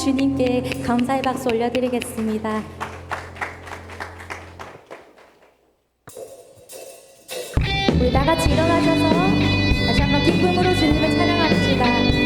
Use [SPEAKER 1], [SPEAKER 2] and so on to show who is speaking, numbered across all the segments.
[SPEAKER 1] 주님께 감사의 박수 올려드리겠습니다. 우리 다 같이 일어나셔서 다시 한번 기쁨으로 주님을 찬양합시다.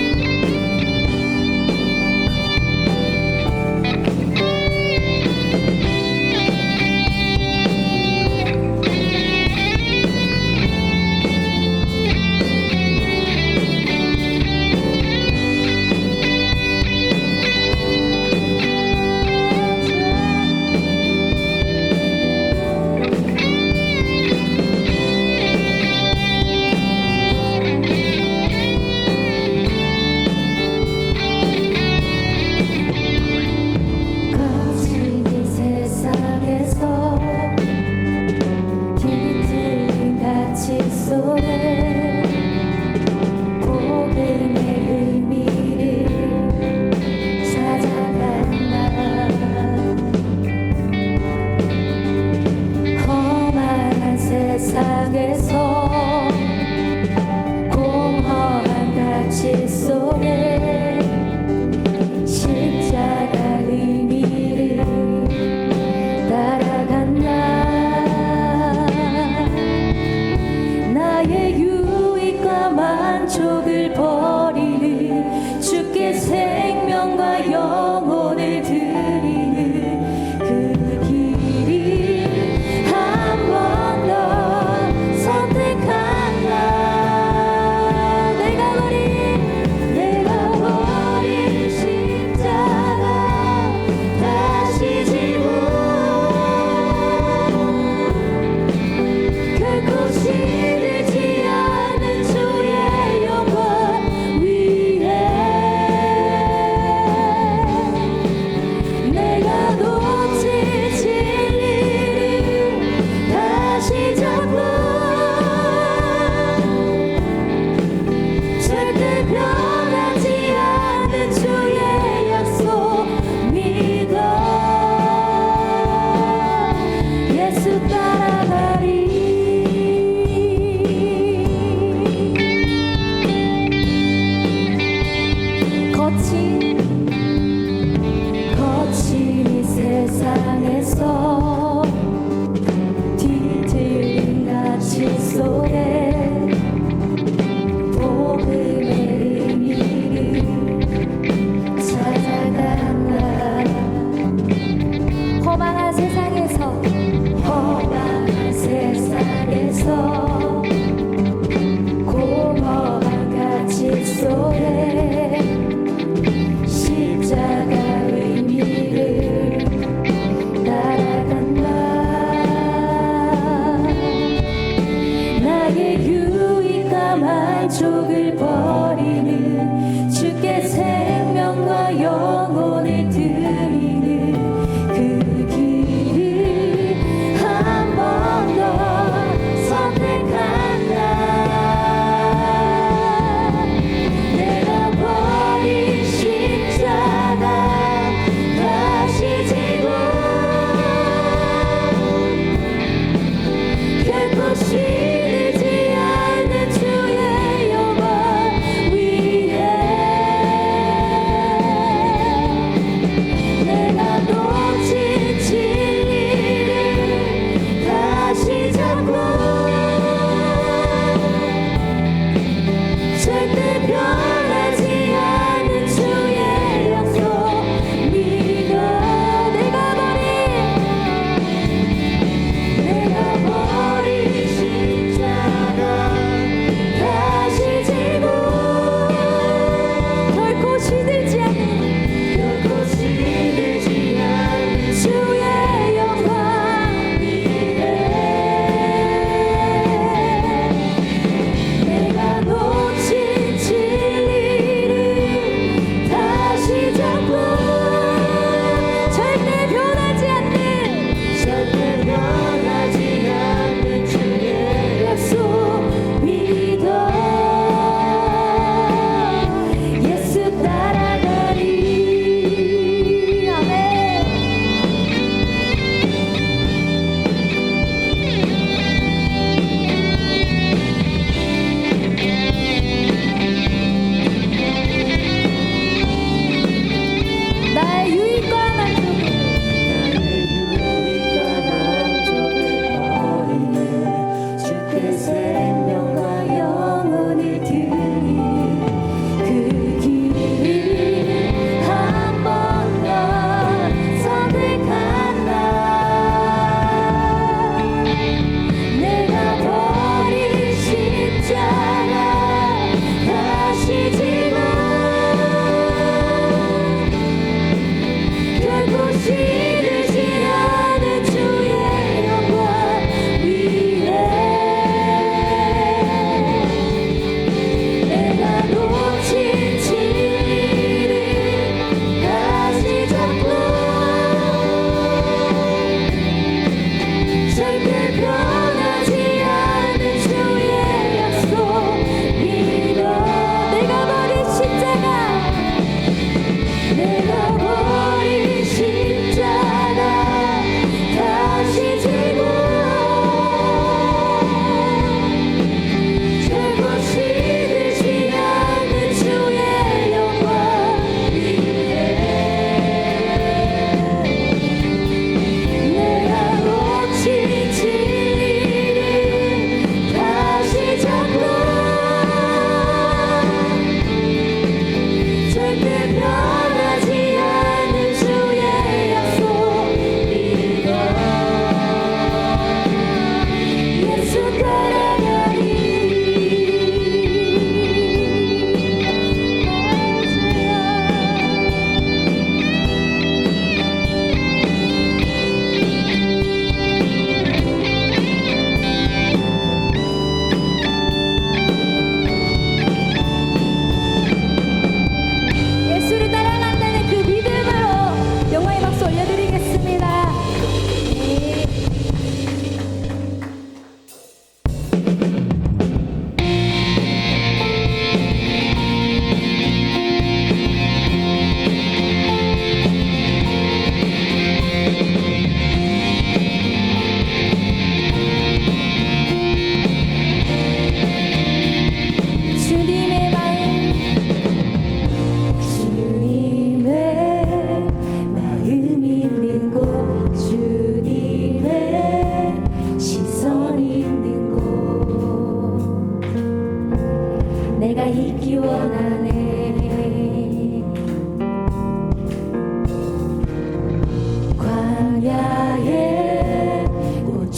[SPEAKER 2] 쉬지 않는 주의 영광 위에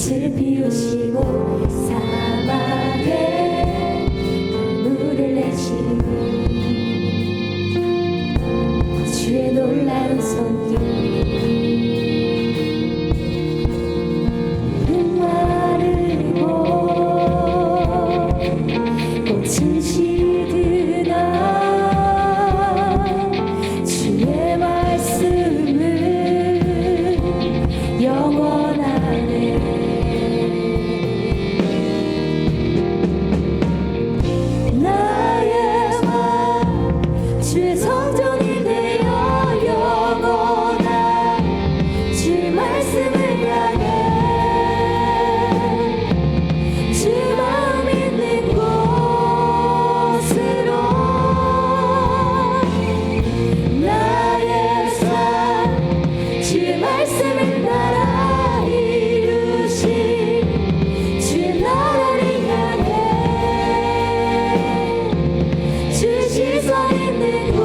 [SPEAKER 1] 꽃을 피우시고 사막에 물을 내시고 주의 놀라운 손길 꽃은 시드나 주의 말씀은 영원하네. 나의 맘 주의 성전이 되어 영원한 주의 말씀을 향해 주 마음 있는 곳으로 나의 삶 주의 말씀을 따라 이루신 주의 나라를 향해 주 시선 있는 곳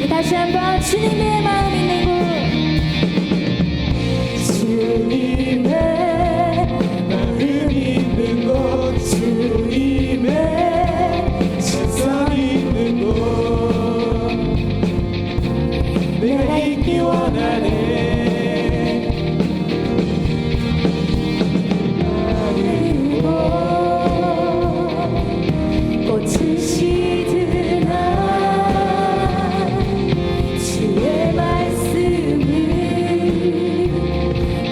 [SPEAKER 1] 다시 한번 주님의 마음 있는 곳 주님의 마음 있는 곳 주님의
[SPEAKER 2] 세상 있는 곳 내가 있기 원하네.
[SPEAKER 1] 나는 꽃은 시드나 주의 말씀은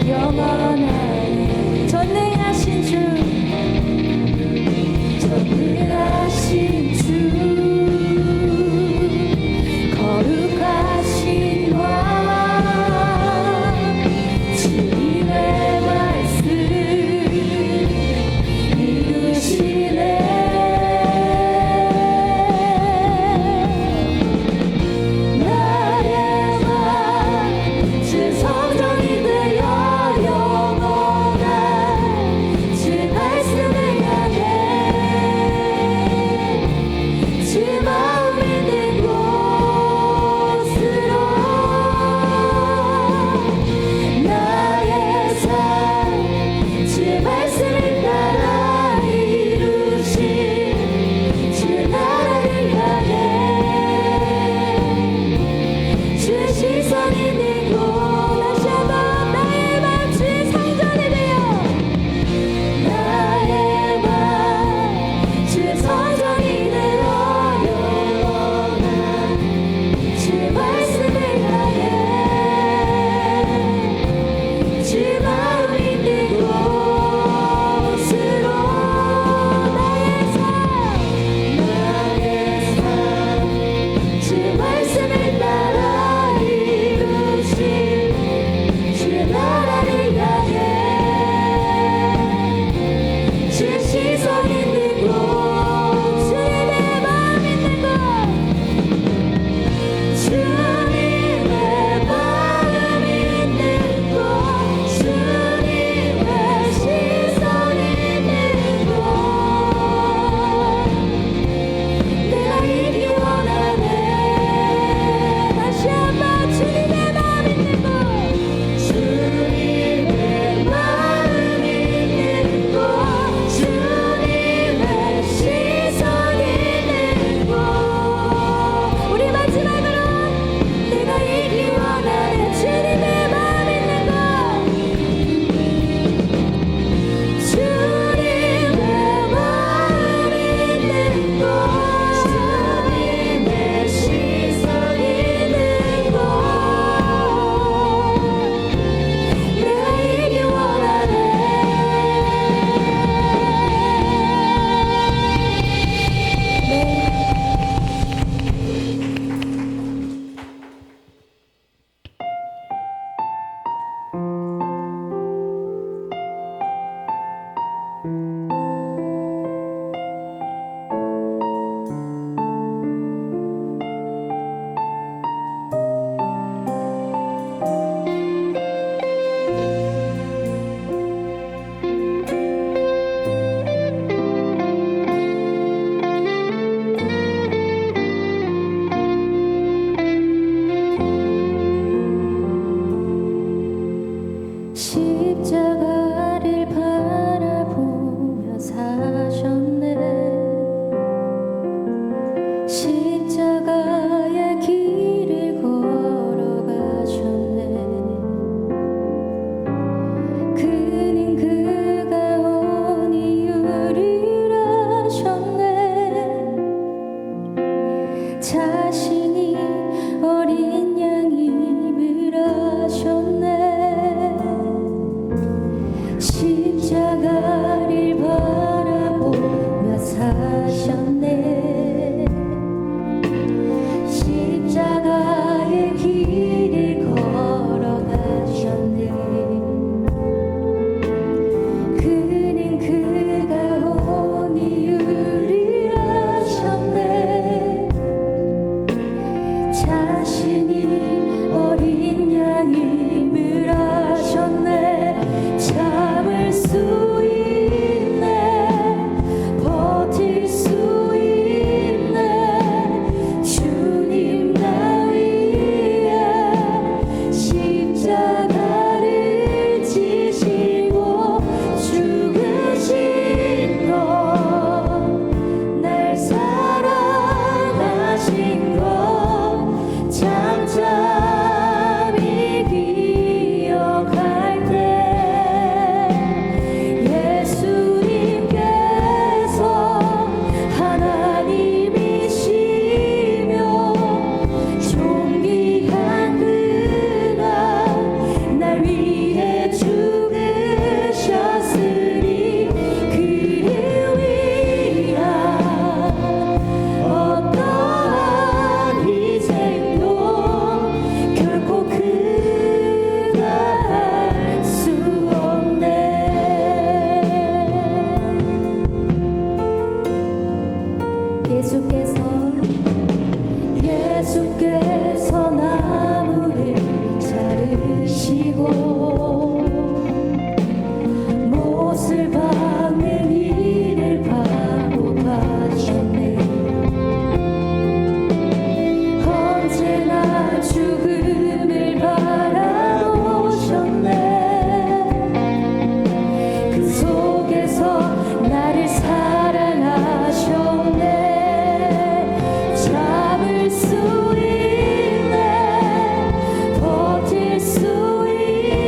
[SPEAKER 1] 영원하네. 전능하신 주 전능하신 주 거룩하신 왕 주님의 말씀 이루시네. 나의 맘 주의 성전이 되어 영원한 주의 말씀을 향해 주 마음 있는 곳으로 나의 삶 주의 말씀을 따라 이루신 주의 나라를 향해 주의 시선 있는 곳 다시 한번 나의 맘 주의 성전이 되어 나의 맘 주의 성전이 되어 영원한 주의 말씀을 향해 주 마음 있는 곳으로 나의 삶 주의 말씀을 따라 이루신 주의 나라를 향해 주의 시선 있는 곳 주님의 마음 있는 곳 주님의 마음 있는 곳 주님의 시선 있는 곳 내가 있기 원하네. 다시 한번 주님의 마음 있는 곳 주님의 마음 있는 곳 주님의 시선 있는 곳 우리 마지막으로 내가 있기 원하네. 주님의 마음 있는 곳 주님의 마음 있는 곳 주님의 시선 있는 곳 내가 있기 원하네. 네. 지고 못을 박는 이를 반복하셨네. 언제나 죽음을 바라보셨네. 그 속에서 나를 사랑하셨네. 잡을 수 있네. 버틸 수 있네.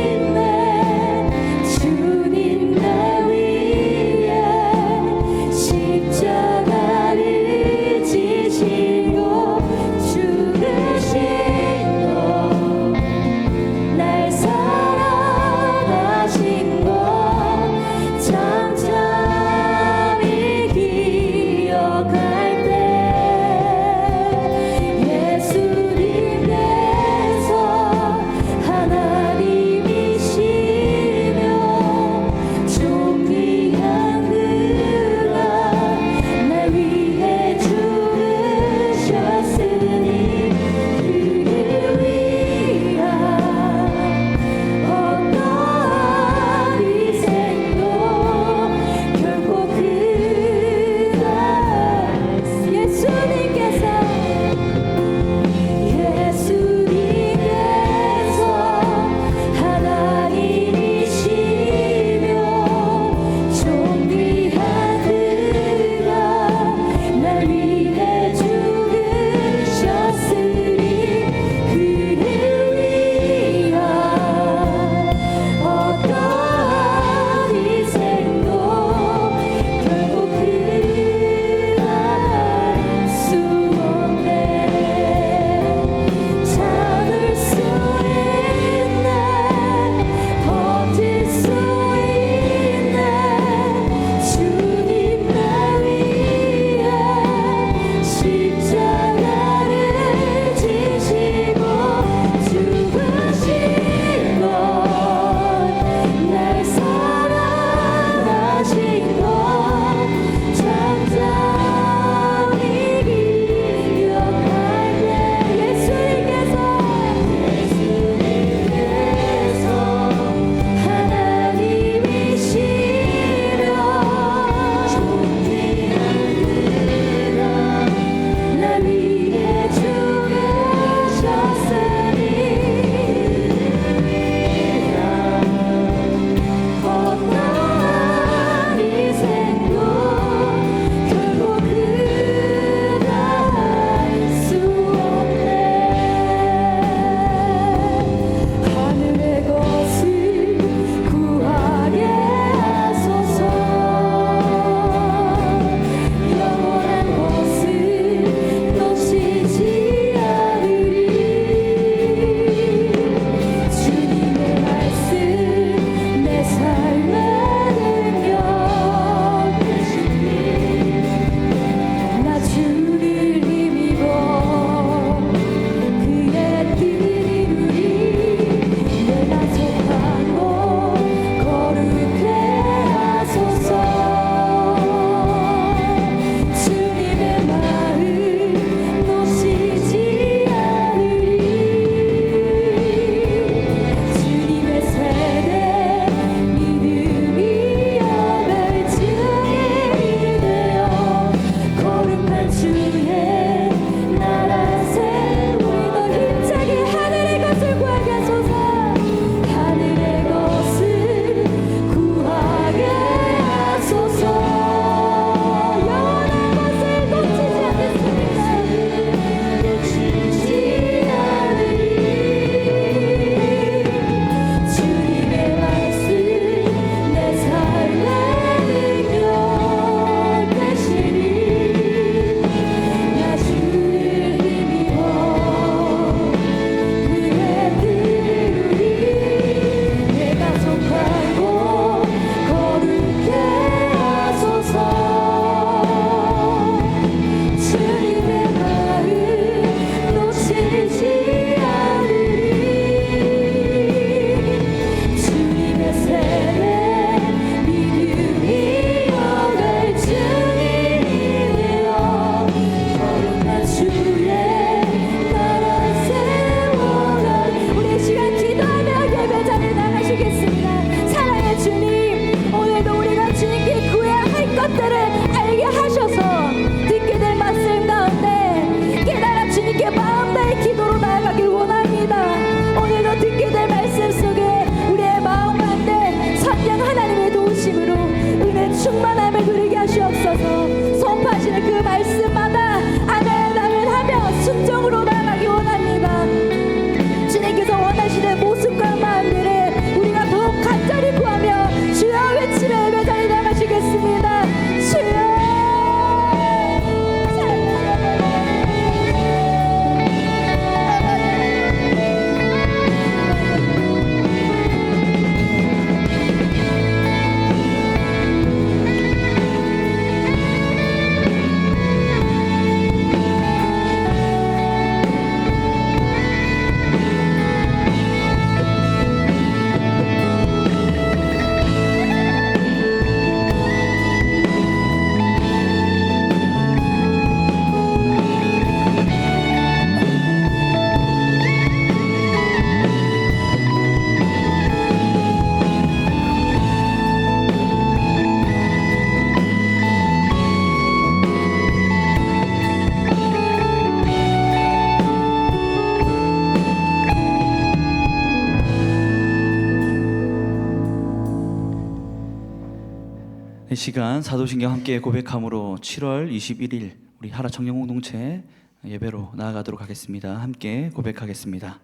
[SPEAKER 3] 이 시간 사도신경 함께 고백함으로 7월 21일 우리 하라 청년공동체 예배로 나아가도록 하겠습니다. 함께 고백하겠습니다.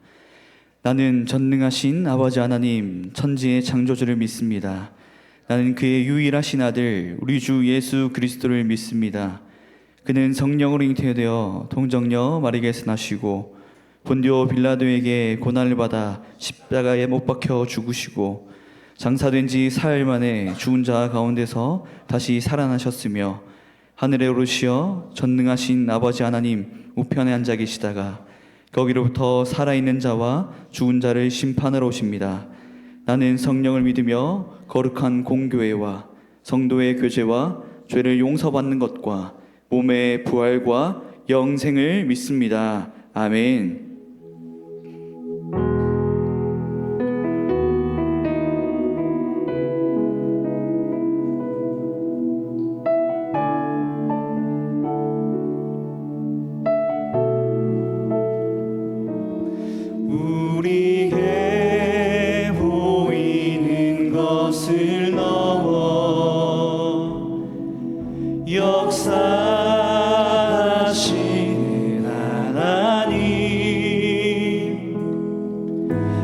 [SPEAKER 3] 나는 전능하신 아버지 하나님 천지의 창조주를 믿습니다. 나는 그의 유일하신 아들 우리 주 예수 그리스도를 믿습니다. 그는 성령으로 잉태되어 동정녀 마리아에서 나시고 본디오 빌라도에게 고난을 받아 십자가에 못 박혀 죽으시고 장사된 지 사흘 만에 죽은 자 가운데서 다시 살아나셨으며 하늘에 오르시어 전능하신 아버지 하나님 우편에 앉아 계시다가 거기로부터 살아있는 자와 죽은 자를 심판하러 오십니다. 나는 성령을 믿으며 거룩한 공교회와 성도의 교제와 죄를 용서받는 것과 몸의 부활과 영생을 믿습니다. 아멘.
[SPEAKER 2] 우리에게 보이는 것을 넘어 역사하시는 하나님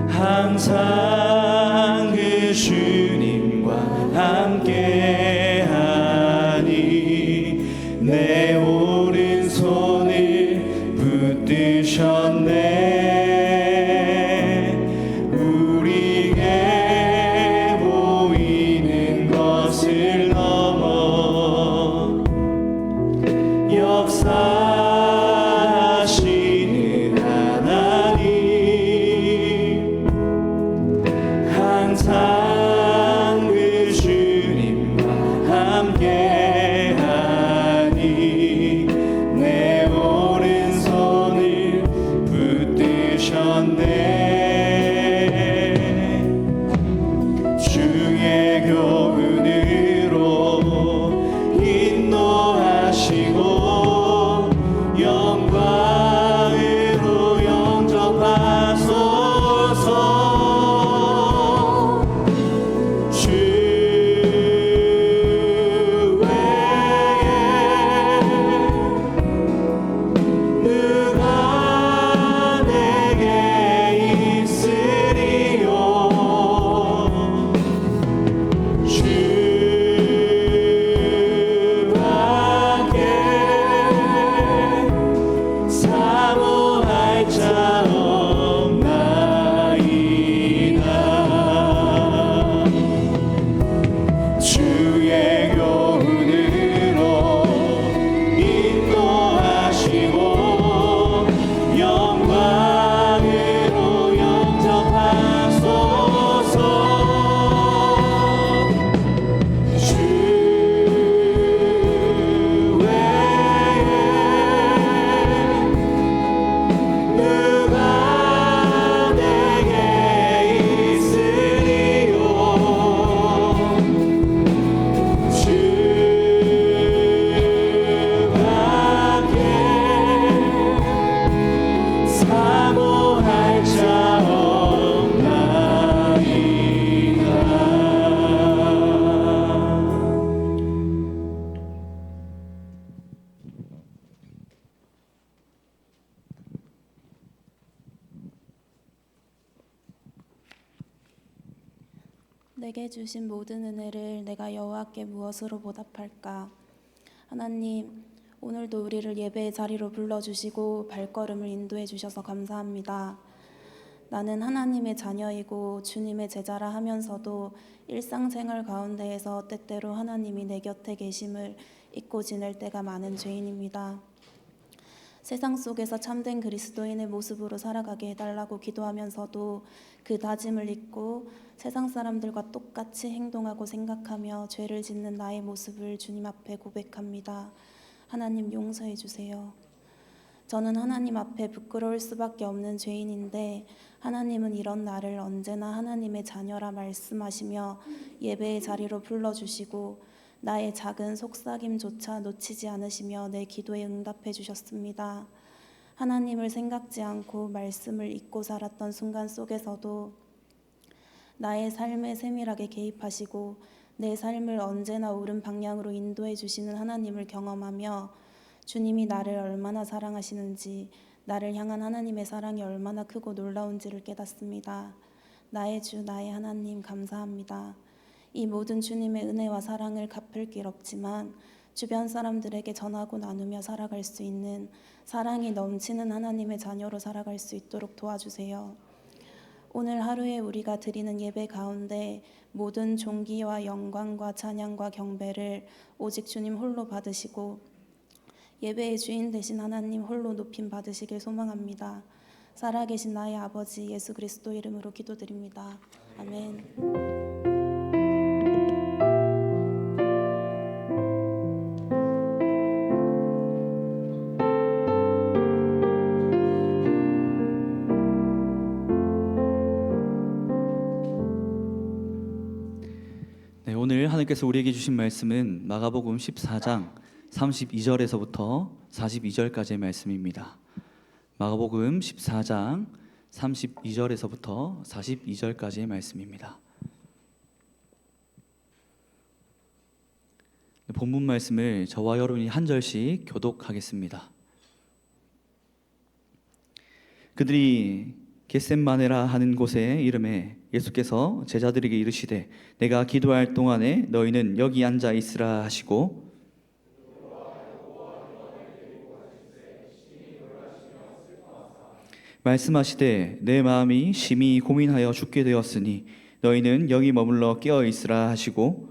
[SPEAKER 2] 항상 그 주님과 함께하니 내 오른손을 붙드셨네. 역사하시는 하나님 항상 그 주님과 함께하니 내 오른손을 붙드셨네. 주의 교훈으로 인도하시고 영광으로 영접하소서. 주 외에 누가 내게 있으리요. 주 사모할 자 없나이다. 주의 교훈으로 인도하시고 영광으로 영접하소서. 주 외에 누가 내게 있으리요. 주와 함께 사모할 자 없나이다.
[SPEAKER 1] 내게 주신 모든 은혜를 내가 여호와께 무엇으로 보답할까? 하나님, 오늘도 우리를 예배의 자리로 불러주시고 발걸음을 인도해 주셔서 감사합니다. 나는 하나님의 자녀이고 주님의 제자라 하면서도 일상생활 가운데에서 때때로 하나님이 내 곁에 계심을 잊고 지낼 때가 많은 죄인입니다. 세상 속에서 참된 그리스도인의 모습으로 살아가게 해달라고 기도하면서도 그 다짐을 잊고 세상 사람들과 똑같이 행동하고 생각하며 죄를 짓는 나의 모습을 주님 앞에 고백합니다. 하나님 용서해 주세요. 저는 하나님 앞에 부끄러울 수밖에 없는 죄인인데 하나님은 이런 나를 언제나 하나님의 자녀라 말씀하시며 예배의 자리로 불러주시고 나의 작은 속삭임조차 놓치지 않으시며 내 기도에 응답해 주셨습니다. 하나님을 생각지 않고 말씀을 잊고 살았던 순간 속에서도 나의 삶에 세밀하게 개입하시고 내 삶을 언제나 옳은 방향으로 인도해 주시는 하나님을 경험하며 주님이 나를 얼마나 사랑하시는지, 나를 향한 하나님의 사랑이 얼마나 크고 놀라운지를 깨닫습니다. 나의 주, 나의 하나님 감사합니다. 이 모든 주님의 은혜와 사랑을 갚을 길 없지만 주변 사람들에게 전하고 나누며 살아갈 수 있는 사랑이 넘치는 하나님의 자녀로 살아갈 수 있도록 도와주세요. 오늘 하루에 우리가 드리는 예배 가운데 모든 존귀와 영광과 찬양과 경배를 오직 주님 홀로 받으시고 예배의 주인 되신 하나님 홀로 높임 받으시길 소망합니다. 살아계신 나의 아버지 예수 그리스도 이름으로 기도드립니다. 아멘.
[SPEAKER 3] 네, 오늘 하나님께서 우리에게 주신 말씀은 마가복음 14장 32절에서부터 42절까지의 말씀입니다. 마가복음 14장 32절에서부터 42절까지의 말씀입니다. 본문 말씀을 저와 여러분이 한 절씩 교독하겠습니다. 그들이 겟셋마네라 하는 곳에 이름에 예수께서 제자들에게 이르시되 내가 기도할 동안에 너희는 여기 앉아 있으라 하시고 말씀하시되 내 마음이 심히 고민하여 죽게 되었으니 너희는 여기 머물러 깨어 있으라 하시고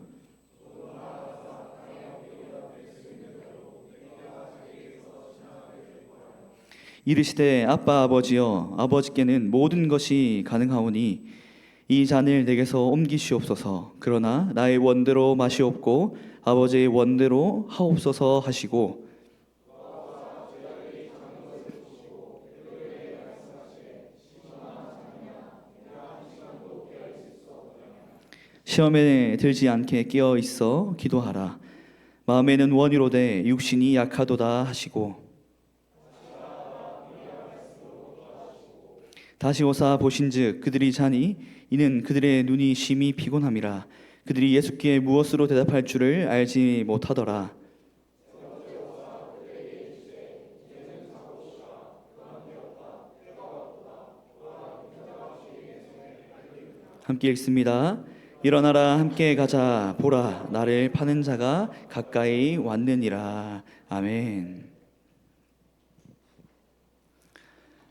[SPEAKER 3] 이르시되 아빠 아버지여 아버지께는 모든 것이 가능하오니 이 잔을 내게서 옮기시옵소서. 그러나 나의 원대로 마시옵고 아버지의 원대로 하옵소서 하시고 시험에 들지 않게 깨어 있어 기도하라. 마음에는 원이로되 육신이 약하도다 하시고 다시 오사 보신즉 그들이 자니 이는 그들의 눈이 심히 피곤함이라. 그들이 예수께 무엇으로 대답할 줄을 알지 못하더라. 함께 읽습니다. 일어나라 함께 가자 보라 나를 파는 자가 가까이 왔느니라. 아멘.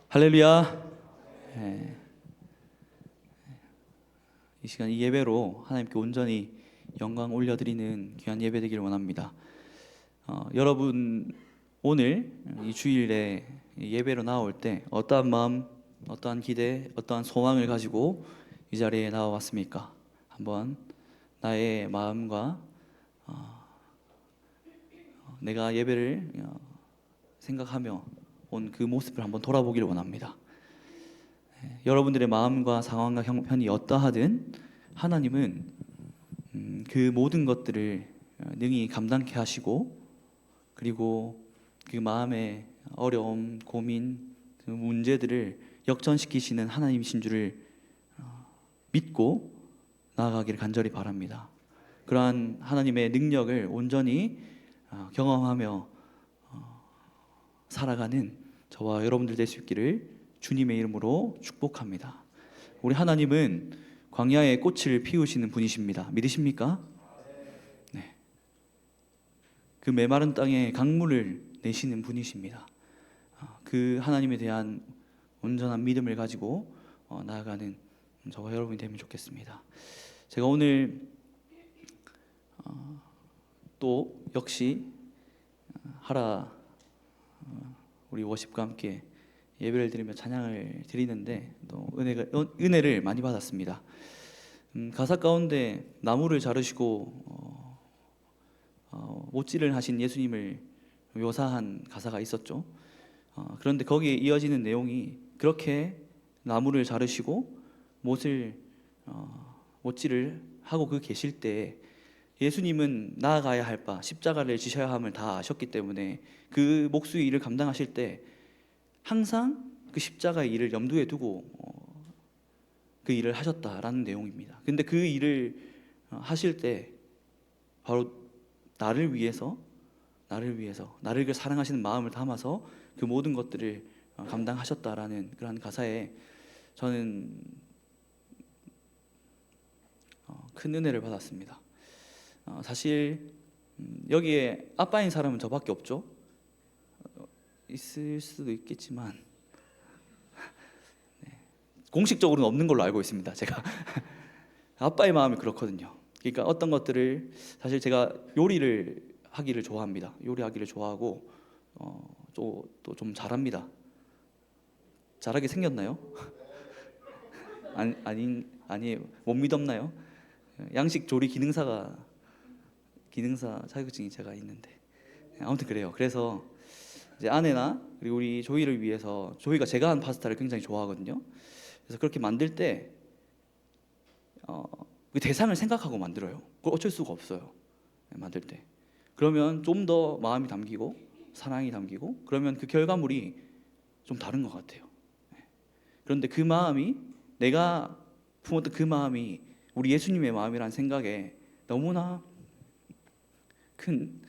[SPEAKER 3] 할렐루야. 네. 이 시간 이 예배로 하나님께 온전히 영광 올려드리는 귀한 예배 되기를 원합니다. 여러분 오늘 이 주일에 예배로 나올 때 어떠한 마음, 어떠한 기대, 어떠한 소망을 가지고 이 자리에 나와왔습니까? 한번 나의 마음과 내가 예배를 생각하며 온 그 모습을 한번 돌아보기를 원합니다. 여러분들의 마음과 상황과 형편이 어떠하든 하나님은 그 모든 것들을 능히 감당케 하시고 그리고 그 마음의 어려움, 고민, 그 문제들을 역전시키시는 하나님이신 줄을 믿고 나아가기를 간절히 바랍니다. 그러한 하나님의 능력을 온전히 경험하며 살아가는 저와 여러분들 될 수 있기를 주님의 이름으로 축복합니다. 우리 하나님은 광야에 꽃을 피우시는 분이십니다. 믿으십니까? 네. 그 메마른 땅에 강물을 내시는 분이십니다. 그 하나님에 대한 온전한 믿음을 가지고 나아가는 저와 여러분이 되면 좋겠습니다. 제가 오늘 또 역시 하라 우리 워십과 함께 예배를 드리며 찬양을 드리는데 또 은혜를 많이 받았습니다. 가사 가운데 나무를 자르시고 못질을 하신 예수님을 묘사한 가사가 있었죠. 그런데 거기에 이어지는 내용이 그렇게 나무를 자르시고 못질을 하고 계실 때 예수님은 나아가야 할 바 십자가를 지셔야 함을 다 아셨기 때문에 그 몫의 일을 감당하실 때 항상 그 십자가의 일을 염두에 두고 그 일을 하셨다라는 내용입니다. 근데 그 일을 하실 때 바로 나를 위해서 나를 사랑하시는 마음을 담아서 그 모든 것들을 감당하셨다라는 그런 가사에 저는 큰 은혜를 받았습니다. 사실 여기에 아빠인 사람은 저밖에 없죠. 있을 수도 있겠지만 공식적으로는 없는 걸로 알고 있습니다. 제가 아빠의 마음이 그렇거든요. 그러니까 어떤 것들을 사실 제가 요리를 하기를 좋아합니다. 요리하기를 좋아하고 또 좀 잘합니다. 잘하게 생겼나요? 아니 못 믿었나요? 양식 조리 기능사 자격증이 제가 있는데 아무튼 그래요. 그래서 이제 아내나 그리고 우리 조이를 위해서 조이가 제가 한 파스타를 굉장히 좋아하거든요. 그래서 그렇게 만들 때 그 대상을 생각하고 만들어요. 그걸 어쩔 수가 없어요. 만들 때. 그러면 좀 더 마음이 담기고 사랑이 담기고 그러면 그 결과물이 좀 다른 것 같아요. 그런데 그 마음이 내가 품었던 그 마음이 우리 예수님의 마음이라는 생각에 너무나 큰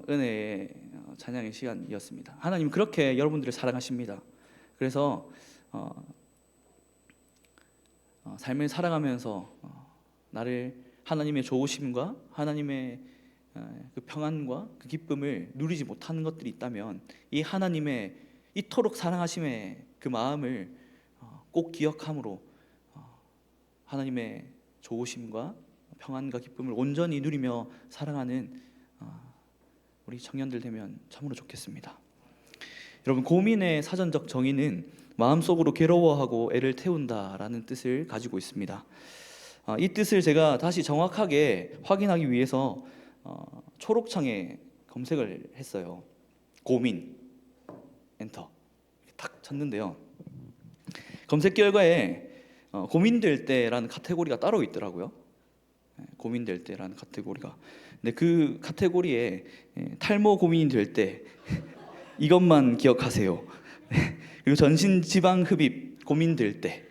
[SPEAKER 3] 은혜의 찬양의 시간이었습니다. 하나님 그렇게 여러분들을 사랑하십니다. 그래서 삶을 살아가면서 나를 하나님의 좋으심과 하나님의 그 평안과 그 기쁨을 누리지 못하는 것들이 있다면 이 하나님의 이토록 사랑하심의 그 마음을 꼭 기억함으로 하나님의 좋으심과 평안과 기쁨을 온전히 누리며 살아가는 우리 청년들 되면 참으로 좋겠습니다. 여러분 고민의 사전적 정의는 마음속으로 괴로워하고 애를 태운다라는 뜻을 가지고 있습니다. 이 뜻을 제가 다시 정확하게 확인하기 위해서 초록창에 검색을 했어요. 고민 엔터 딱 쳤는데요. 검색 결과에 고민될 때라는 카테고리가 따로 있더라고요. 고민될 때라는 카테고리가. 근데 그 카테고리에 탈모 고민이 될 때 이것만 기억하세요. 그리고 전신 지방 흡입 고민될 때,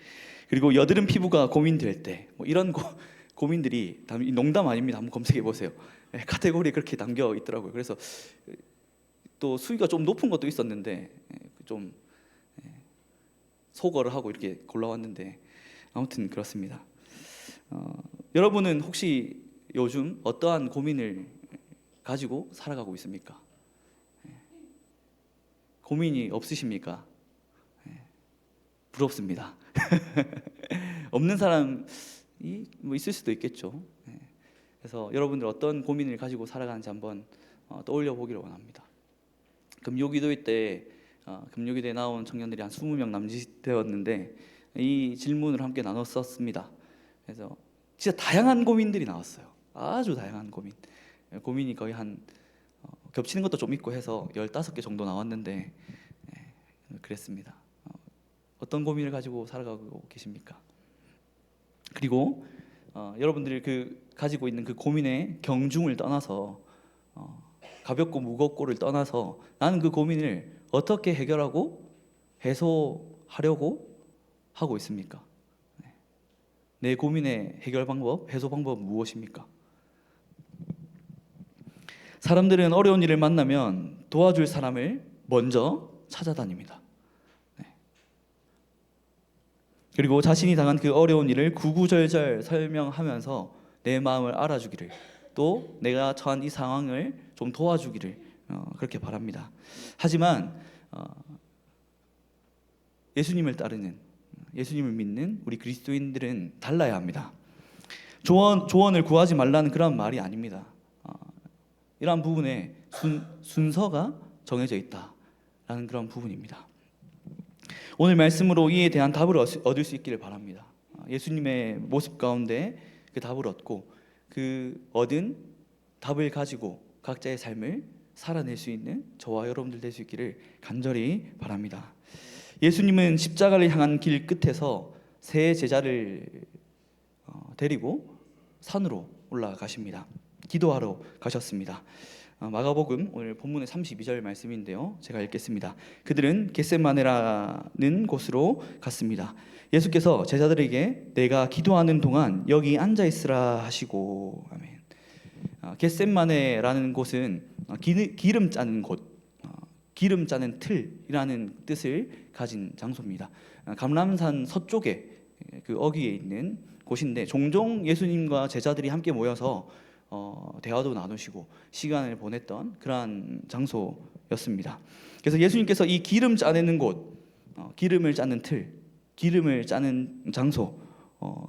[SPEAKER 3] 그리고 여드름 피부가 고민될 때, 뭐 이런 고민들이 농담 아닙니다. 한번 검색해 보세요. 카테고리에 그렇게 담겨 있더라고요. 그래서 또 수위가 좀 높은 것도 있었는데 좀 소거를 하고 이렇게 골라왔는데 아무튼 그렇습니다. 여러분은 혹시 요즘 어떠한 고민을 가지고 살아가고 있습니까? 고민이 없으십니까? 부럽습니다. 없는 사람이 뭐 있을 수도 있겠죠. 그래서 여러분들 어떤 고민을 가지고 살아가는지 한번 떠올려 보기를 원합니다. 금요기도회 때 금요기도에 나온 청년들이 한 20명 남짓되었는데 이 질문을 함께 나눴었습니다. 그래서 진짜 다양한 고민들이 나왔어요. 아주 다양한 고민이 거의 한 겹치는 것도 좀 있고 해서 15개 정도 나왔는데 그랬습니다. 어떤 고민을 가지고 살아가고 계십니까? 그리고 여러분들이 가지고 있는 그 고민의 경중을 떠나서 가볍고 무겁고를 떠나서 나는 그 고민을 어떻게 해결하고 해소하려고 하고 있습니까? 내 고민의 해결 방법, 해소 방법은 무엇입니까? 사람들은 어려운 일을 만나면 도와줄 사람을 먼저 찾아다닙니다. 그리고 자신이 당한 그 어려운 일을 구구절절 설명하면서 내 마음을 알아주기를, 또 내가 처한 이 상황을 좀 도와주기를 그렇게 바랍니다. 하지만 예수님을 믿는 우리 그리스도인들은 달라야 합니다. 조언을 구하지 말라는 그런 말이 아닙니다. 이러한 부분에 순서가 정해져 있다라는 그런 부분입니다. 오늘 말씀으로 이에 대한 답을 얻을 수 있기를 바랍니다. 예수님의 모습 가운데 그 답을 얻고 그 얻은 답을 가지고 각자의 삶을 살아낼 수 있는 저와 여러분들 될 수 있기를 간절히 바랍니다. 예수님은 십자가를 향한 길 끝에서 세 제자를 데리고 산으로 올라가십니다. 기도하러 가셨습니다. 마가복음 오늘 본문의 32절 말씀인데요, 제가 읽겠습니다. 그들은 겟세마네라는 곳으로 갔습니다. 예수께서 제자들에게 내가 기도하는 동안 여기 앉아 있으라 하시고, 아멘. 겟셋마네라는 곳은 기름 짜는 곳, 기름 짜는 틀이라는 뜻을 가진 장소입니다. 감람산 서쪽에 그 어귀에 있는 곳인데 종종 예수님과 제자들이 함께 모여서 대화도 나누시고 시간을 보냈던 그러한 장소였습니다. 그래서 예수님께서 이 기름 짜내는 곳, 기름을 짜는 틀, 기름을 짜는 장소,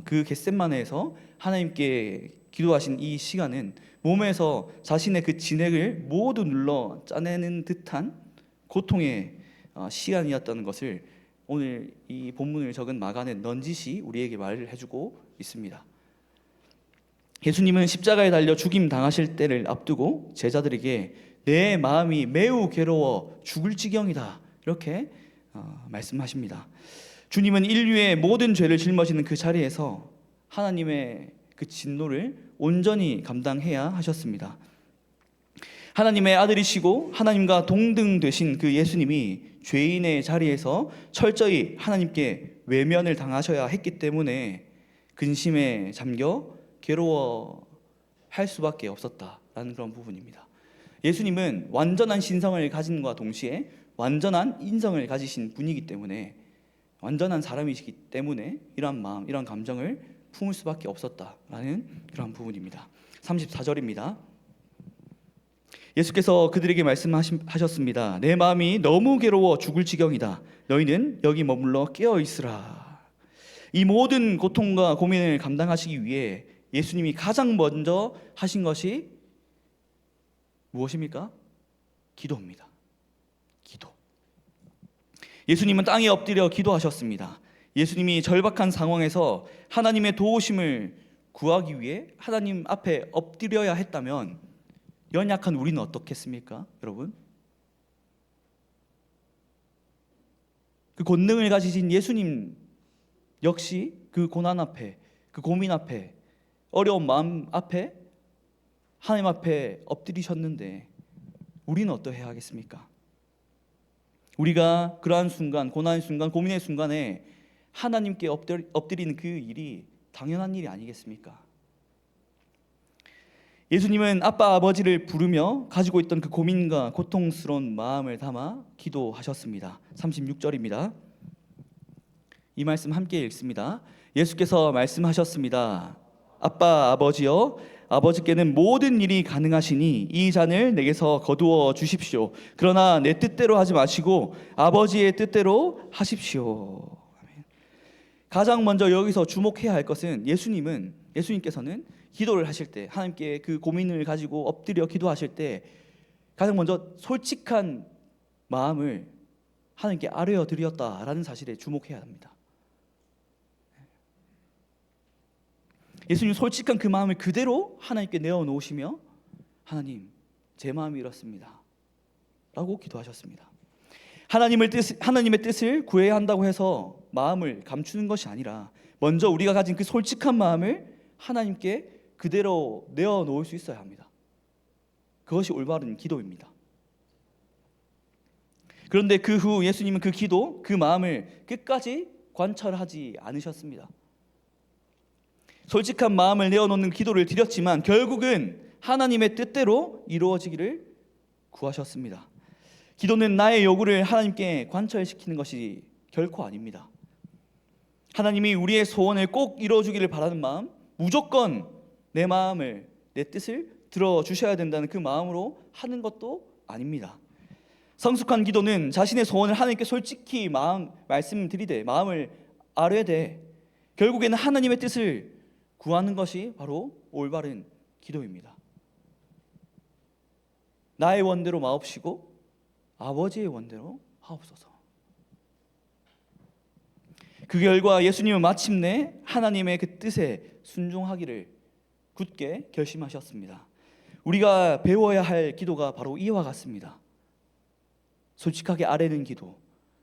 [SPEAKER 3] 그 겟셋마네에서 하나님께 기도하신 이 시간은 몸에서 자신의 그 진액을 모두 눌러 짜내는 듯한 고통의 시간이었다는 것을 오늘 이 본문을 적은 마가는 넌지시 우리에게 말을 해주고 있습니다. 예수님은 십자가에 달려 죽임 당하실 때를 앞두고 제자들에게 내 마음이 매우 괴로워 죽을 지경이다 이렇게 말씀하십니다. 주님은 인류의 모든 죄를 짊어지는 그 자리에서 하나님의 그 진노를 온전히 감당해야 하셨습니다. 하나님의 아들이시고 하나님과 동등 되신 그 예수님이 죄인의 자리에서 철저히 하나님께 외면을 당하셔야 했기 때문에 근심에 잠겨 괴로워할 수밖에 없었다라는 그런 부분입니다. 예수님은 완전한 신성을 가진과 동시에 완전한 인성을 가지신 분이기 때문에 완전한 사람이시기 때문에 이러한 마음, 이러한 감정을 품을 수밖에 없었다라는 그런 부분입니다. 34절입니다. 예수께서 그들에게 말씀하셨습니다. 내 마음이 너무 괴로워 죽을 지경이다. 너희는 여기 머물러 깨어 있으라. 이 모든 고통과 고민을 감당하시기 위해 예수님이 가장 먼저 하신 것이 무엇입니까? 기도입니다. 기도. 예수님은 땅에 엎드려 기도하셨습니다. 예수님이 절박한 상황에서 하나님의 도우심을 구하기 위해 하나님 앞에 엎드려야 했다면 연약한 우리는 어떻겠습니까, 여러분? 그 권능을 가지신 예수님 역시 그 고난 앞에, 그 고민 앞에, 어려운 마음 앞에 하나님 앞에 엎드리셨는데 우리는 어떠해야 하겠습니까? 우리가 그러한 순간, 고난의 순간, 고민의 순간에 하나님께 엎드리는 그 일이 당연한 일이 아니겠습니까? 예수님은 아빠 아버지를 부르며 가지고 있던 그 고민과 고통스러운 마음을 담아 기도하셨습니다. 36절입니다. 이 말씀 함께 읽습니다. 예수께서 말씀하셨습니다. 아빠 아버지여, 아버지께는 모든 일이 가능하시니 이 잔을 내게서 거두어 주십시오. 그러나 내 뜻대로 하지 마시고 아버지의 뜻대로 하십시오. 가장 먼저 여기서 주목해야 할 것은 예수님께서는 기도를 하실 때, 하나님께 그 고민을 가지고 엎드려 기도하실 때 가장 먼저 솔직한 마음을 하나님께 아뢰어 드렸다라는 사실에 주목해야 합니다. 예수님 솔직한 그 마음을 그대로 하나님께 내어놓으시며 하나님, 제 마음이 이렇습니다 라고 기도하셨습니다. 하나님의 뜻을 구해야 한다고 해서 마음을 감추는 것이 아니라 먼저 우리가 가진 그 솔직한 마음을 하나님께 그대로 내어놓을 수 있어야 합니다. 그것이 올바른 기도입니다. 그런데 그 후 예수님은 그 기도, 그 마음을 끝까지 관찰하지 않으셨습니다. 솔직한 마음을 내어놓는 기도를 드렸지만 결국은 하나님의 뜻대로 이루어지기를 구하셨습니다. 기도는 나의 요구를 하나님께 관철시키는 것이 결코 아닙니다. 하나님이 우리의 소원을 꼭 이루어주기를 바라는 마음, 무조건 내 마음을, 내 뜻을 들어주셔야 된다는 그 마음으로 하는 것도 아닙니다. 성숙한 기도는 자신의 소원을 하나님께 솔직히 말씀드리되 마음을 아뢰되 결국에는 하나님의 뜻을 구하는 것이 바로 올바른 기도입니다. 나의 원대로 마옵시고 아버지의 원대로 하옵소서. 그 결과 예수님은 마침내 하나님의 그 뜻에 순종하기를 굳게 결심하셨습니다. 우리가 배워야 할 기도가 바로 이와 같습니다. 솔직하게 아뢰는 기도,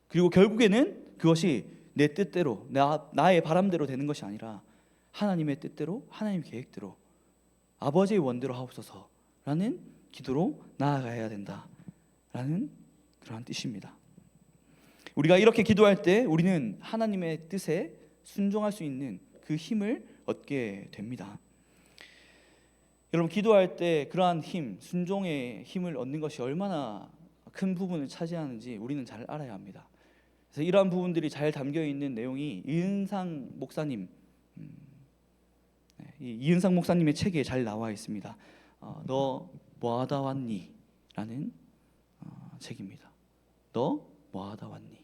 [SPEAKER 3] 그리고 결국에는 그것이 내 뜻대로, 나의 바람대로 되는 것이 아니라 하나님의 뜻대로, 하나님의 계획대로, 아버지의 원대로 하옵소서라는 기도로 나아가야 된다라는 그러한 뜻입니다. 우리가 이렇게 기도할 때 우리는 하나님의 뜻에 순종할 수 있는 그 힘을 얻게 됩니다. 여러분, 기도할 때 그러한 힘, 순종의 힘을 얻는 것이 얼마나 큰 부분을 차지하는지 우리는 잘 알아야 합니다. 그래서 이러한 부분들이 잘 담겨 있는 내용이 이은상 목사님, 이은상 목사님의 책에 잘 나와 있습니다. 너 뭐하다 왔니? 라는 책입니다. 너 뭐하다 왔니?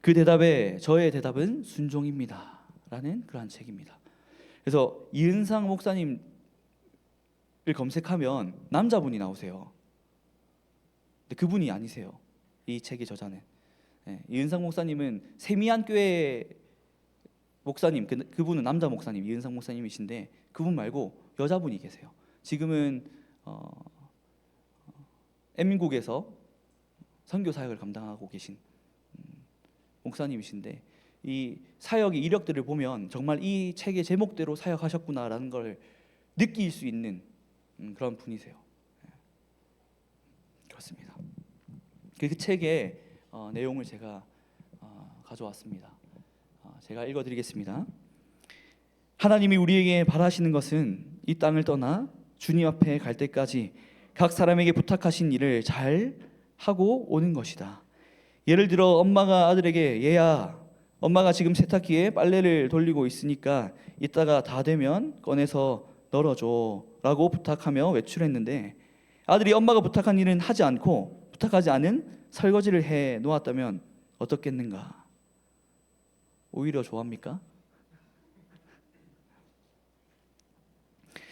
[SPEAKER 3] 그 대답에 저의 대답은 순종입니다. 라는 그러한 책입니다. 그래서 이은상 목사님을 검색하면 남자분이 나오세요. 근데 그분이 아니세요. 이 책의 저자는. 이은상 목사님은 세미한 교회 목사님, 그분은 남자 목사님, 이은상 목사님이신데 그분 말고 여자분이 계세요. 지금은 엠민국에서 선교 사역을 감당하고 계신 목사님이신데, 이 사역의 이력들을 보면 정말 이 책의 제목대로 사역하셨구나라는 걸 느낄 수 있는 그런 분이세요. 그렇습니다. 그 책의 내용을 제가 가져왔습니다. 제가 읽어드리겠습니다. 하나님이 우리에게 바라시는 것은 이 땅을 떠나 주님 앞에 갈 때까지 각 사람에게 부탁하신 일을 잘 하고 오는 것이다. 예를 들어 엄마가 아들에게 얘야, 엄마가 지금 세탁기에 빨래를 돌리고 있으니까 이따가 다 되면 꺼내서 널어줘 라고 부탁하며 외출했는데, 아들이 엄마가 부탁한 일은 하지 않고 부탁하지 않은 설거지를 해 놓았다면 어떻겠는가? 오히려 좋아합니까?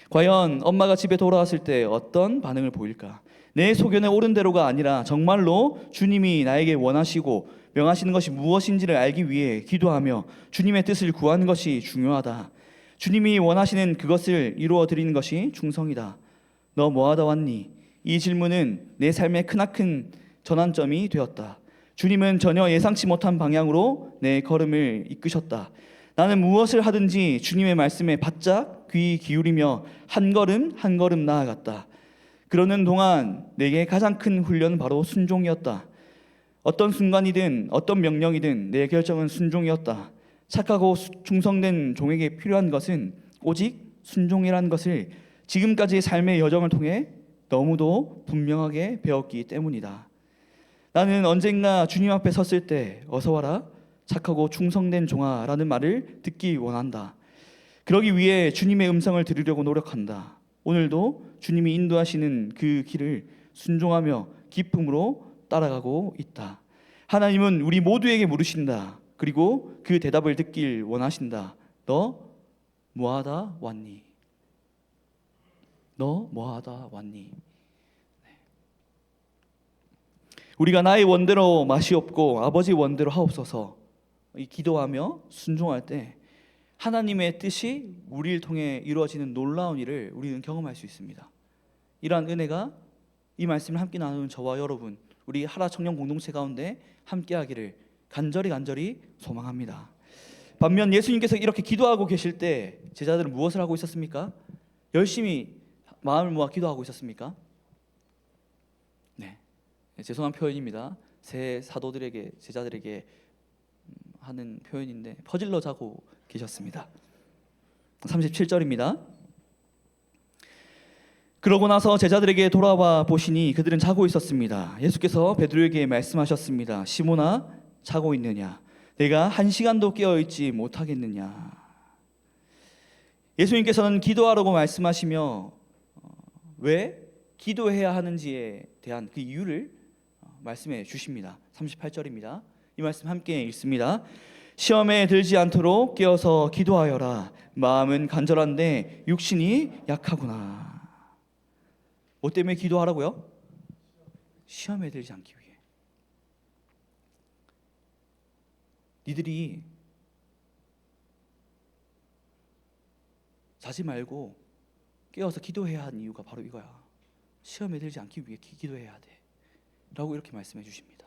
[SPEAKER 3] 과연 엄마가 집에 돌아왔을 때 어떤 반응을 보일까? 내 소견에 옳은 대로가 아니라 정말로 주님이 나에게 원하시고 명하시는 것이 무엇인지를 알기 위해 기도하며 주님의 뜻을 구하는 것이 중요하다. 주님이 원하시는 그것을 이루어 드리는 것이 충성이다. 너 뭐하다 왔니? 이 질문은 내 삶의 크나큰 전환점이 되었다. 주님은 전혀 예상치 못한 방향으로 내 걸음을 이끄셨다. 나는 무엇을 하든지 주님의 말씀에 바짝 귀 기울이며 한 걸음 한 걸음 나아갔다. 그러는 동안 내게 가장 큰 훈련은 바로 순종이었다. 어떤 순간이든 어떤 명령이든 내 결정은 순종이었다. 착하고 충성된 종에게 필요한 것은 오직 순종이라는 것을 지금까지의 삶의 여정을 통해 너무도 분명하게 배웠기 때문이다. 나는 언젠가 주님 앞에 섰을 때 어서 와라 착하고 충성된 종아라는 말을 듣기 원한다. 그러기 위해 주님의 음성을 들으려고 노력한다. 오늘도 주님이 인도하시는 그 길을 순종하며 기쁨으로 따라가고 있다. 하나님은 우리 모두에게 물으신다. 그리고 그 대답을 듣길 원하신다. 너 뭐하다 왔니? 너 뭐하다 왔니? 우리가 나의 원대로 맛이 없고 아버지 원대로 하옵소서 이 기도하며 순종할 때 하나님의 뜻이 우리를 통해 이루어지는 놀라운 일을 우리는 경험할 수 있습니다. 이러한 은혜가 이 말씀을 함께 나누는 저와 여러분, 우리 하라 청년 공동체 가운데 함께하기를 간절히 소망합니다. 반면 예수님께서 이렇게 기도하고 계실 때 제자들은 무엇을 하고 있었습니까? 열심히 마음을 모아 기도하고 있었습니까? 네, 죄송한 표현입니다. 새 사도들에게, 제자들에게 하는 표현인데 퍼질러 자고 계셨습니다. 37절입니다. 그러고 나서 제자들에게 돌아와 보시니 그들은 자고 있었습니다. 예수께서 베드로에게 말씀하셨습니다. 시몬아, 자고 있느냐? 내가 1시간도 깨어있지 못하겠느냐? 예수님께서는 기도하라고 말씀하시며 왜 기도해야 하는지에 대한 그 이유를 말씀해 주십니다. 38절입니다. 이 말씀 함께 읽습니다. 시험에 들지 않도록 깨어서 기도하여라. 마음은 간절한데 육신이 약하구나. 뭐 때문에 기도하라고요? 시험에 들지 않기 위해. 니들이 자지 말고 깨어서 기도해야 하는 이유가 바로 이거야. 시험에 들지 않기 위해 기도해야 돼 라고 이렇게 말씀해 주십니다.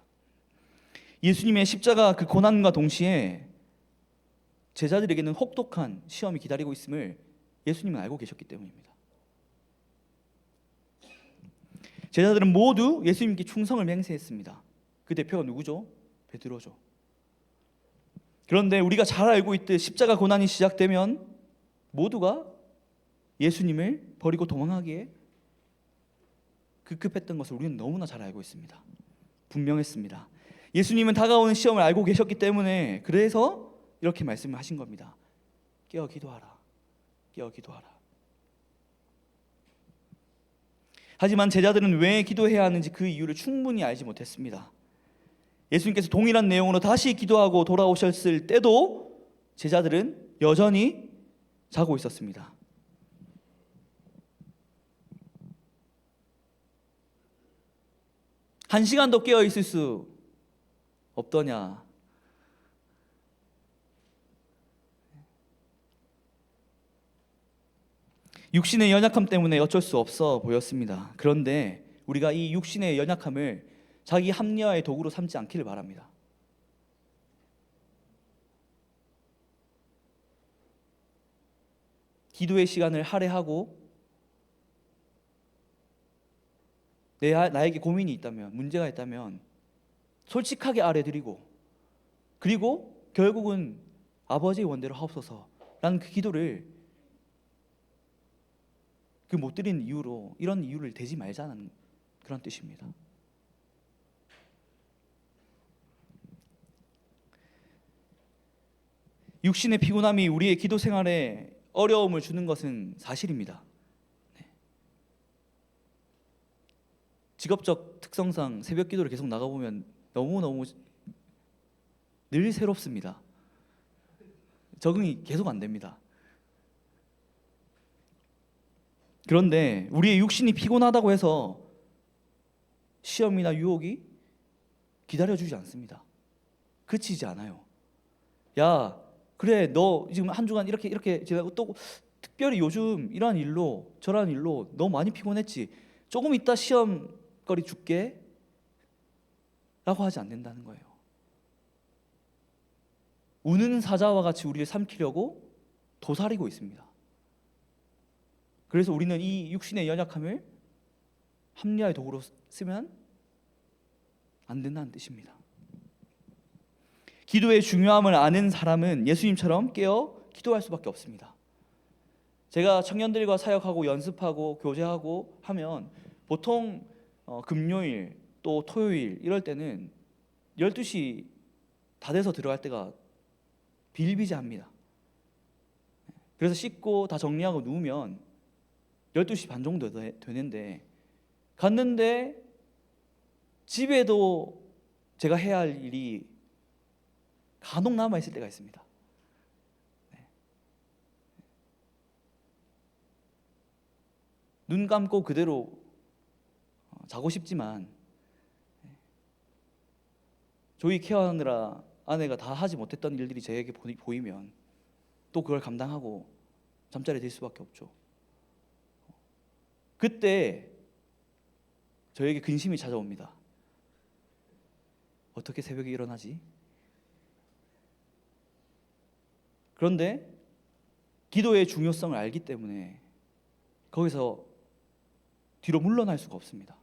[SPEAKER 3] 예수님의 십자가 그 고난과 동시에 제자들에게는 혹독한 시험이 기다리고 있음을 예수님은 알고 계셨기 때문입니다. 제자들은 모두 예수님께 충성을 맹세했습니다. 그 대표가 누구죠? 베드로죠. 그런데 우리가 잘 알고 있듯 십자가 고난이 시작되면 모두가 예수님을 버리고 도망하기에 급급했던 것을 우리는 너무나 잘 알고 있습니다. 분명했습니다. 예수님은 다가오는 시험을 알고 계셨기 때문에 그래서 이렇게 말씀을 하신 겁니다. 깨어 기도하라. 깨어 기도하라. 하지만 제자들은 왜 기도해야 하는지 그 이유를 충분히 알지 못했습니다. 예수님께서 동일한 내용으로 다시 기도하고 돌아오셨을 때도 제자들은 여전히 자고 있었습니다. 한 시간도 깨어 있을 수 없더냐? 육신의 연약함 때문에 어쩔 수 없어 보였습니다. 그런데 우리가 이 육신의 연약함을 자기 합리화의 도구로 삼지 않기를 바랍니다. 기도의 시간을 할애하고 나에게 고민이 있다면, 문제가 있다면 솔직하게 아뢰드리고, 그리고 결국은 아버지의 원대로 하옵소서라는 그 기도를 그 못 드리는 이유로 이런 이유를 대지 말자는 그런 뜻입니다. 육신의 피곤함이 우리의 기도 생활에 어려움을 주는 것은 사실입니다. 직업적 특성상 새벽 기도를 계속 나가보면 너무너무 늘 새롭습니다. 적응이 계속 안 됩니다. 그런데 우리의 육신이 피곤하다고 해서 시험이나 유혹이 기다려주지 않습니다. 그치지 않아요. 야, 그래, 너 지금 한 주간 이렇게 지나고 또 특별히 요즘 이러한 일로 저러한 일로 너 많이 피곤했지. 조금 이따 시험거리 줄게 라고 하지 않는다는 거예요. 우는 사자와 같이 우리를 삼키려고 도사리고 있습니다. 그래서 우리는 이 육신의 연약함을 합리화의 도구로 쓰면 안 된다는 뜻입니다. 기도의 중요함을 아는 사람은 예수님처럼 깨어 기도할 수밖에 없습니다. 제가 청년들과 사역하고 연습하고 교제하고 하면 보통 금요일 또 토요일 이럴 때는 12시 다 돼서 들어갈 때가 비일비재합니다. 그래서 씻고 다 정리하고 누우면 12시 반 정도 되는데 갔는데 집에도 제가 해야 할 일이 간혹 남아있을 때가 있습니다. 눈 감고 그대로 자고 싶지만 조이 케어하느라 아내가 다 하지 못했던 일들이 저에게 보이면 또 그걸 감당하고 잠자리에 들 수밖에 없죠. 그때 저에게 근심이 찾아옵니다. 어떻게 새벽에 일어나지? 그런데 기도의 중요성을 알기 때문에 거기서 뒤로 물러날 수가 없습니다.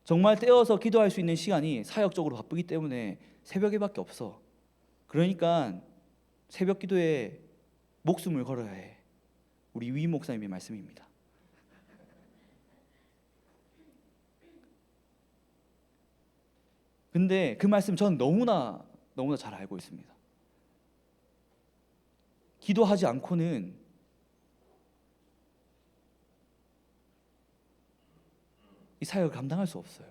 [SPEAKER 3] 정말 떼어서 기도할 수 있는 시간이 사역적으로 바쁘기 때문에 새벽에밖에 없어. 그러니까 새벽 기도에 목숨을 걸어야 해. 우리 위 목사님의 말씀입니다. 근데 그 말씀 저는 너무나 잘 알고 있습니다. 기도하지 않고는 이 사역을 감당할 수 없어요.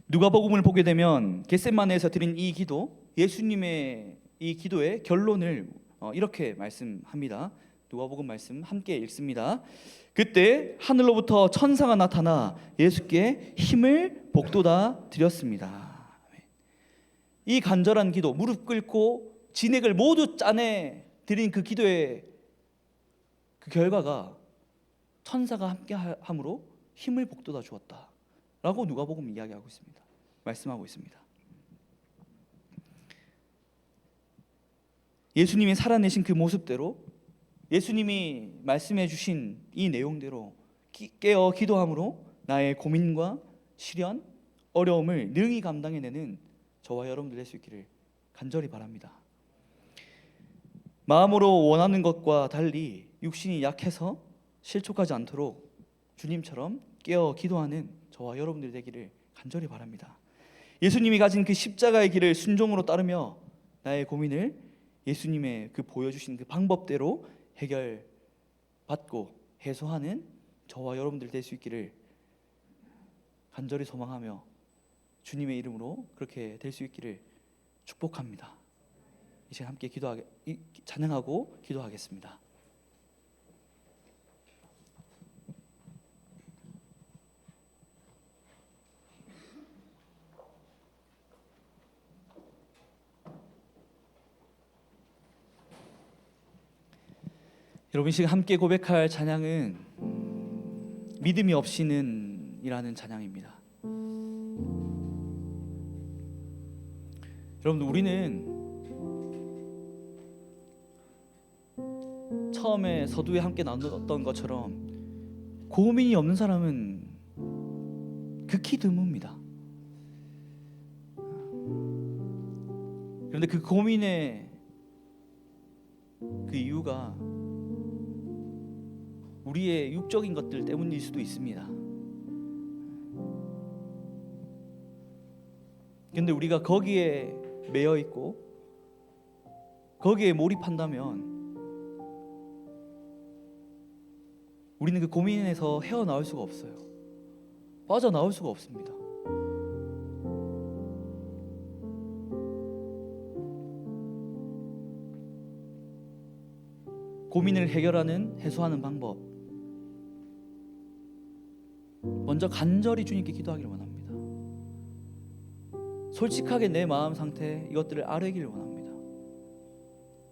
[SPEAKER 3] 누가복음을 보게 되면 겟세마네에서 드린 이 기도, 예수님의 이 기도의 결론을 이렇게 말씀합니다. 누가복음 말씀 함께 읽습니다. 그때 하늘로부터 천사가 나타나 예수께 힘을 복돋아 드렸습니다. 이 간절한 기도, 무릎 꿇고 진액을 모두 짜내 드린 그 기도의 그 결과가 천사가 함께 함으로 힘을 복돋아 주었다라고 누가복음 이야기하고 있습니다. 말씀하고 있습니다. 예수님이 살아내신 그 모습대로 예수님이 말씀해 주신 이 내용대로 깨어 기도함으로 나의 고민과 시련, 어려움을 능히 감당해내는 저와 여러분들 될 수 있기를 간절히 바랍니다. 마음으로 원하는 것과 달리 육신이 약해서 실족하지 않도록 주님처럼 깨어 기도하는 저와 여러분들이 되기를 간절히 바랍니다. 예수님이 가진 그 십자가의 길을 순종으로 따르며 나의 고민을 예수님의 그 보여주신 그 방법대로 해결받고 해소하는 저와 여러분들 될 수 있기를 간절히 소망하며 주님의 이름으로 그렇게 될 수 있기를 축복합니다. 이제 함께 찬양하고 기도하겠습니다. 여러분, 이 시간 함께 고백할 찬양은 믿음이 없이는 이라는 찬양입니다. 여러분, 우리는 처음에 서두에 함께 나눴던 것처럼 고민이 없는 사람은 극히 드뭅니다. 그런데 그 고민의 그 이유가 우리의 육적인 것들 때문일 수도 있습니다. 그런데 우리가 거기에 매여 있고 거기에 몰입한다면 우리는 그 고민에서 헤어나올 수가 없어요. 빠져나올 수가 없습니다. 고민을 해결하는, 해소하는 방법, 먼저 간절히 주님께 기도하기를 원합니다. 솔직하게 내 마음 상태 이것들을 아뢰기를 원합니다.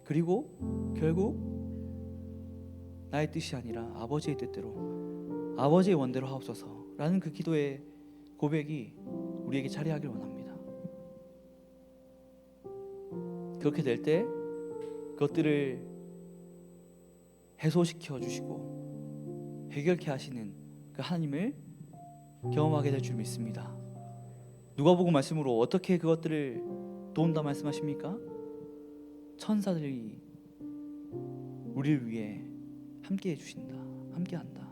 [SPEAKER 3] 그리고 결국 나의 뜻이 아니라 아버지의 뜻대로, 아버지의 원대로 하옵소서라는 그 기도의 고백이 우리에게 자리하기를 원합니다. 그렇게 될 때 그것들을 해소시켜 주시고 해결케 하시는 그 하나님을 경험하게 될 줄 믿습니다. 누가복음 말씀으로 어떻게 그것들을 도운다 말씀하십니까? 천사들이 우리를 위해 함께 해주신다, 함께한다.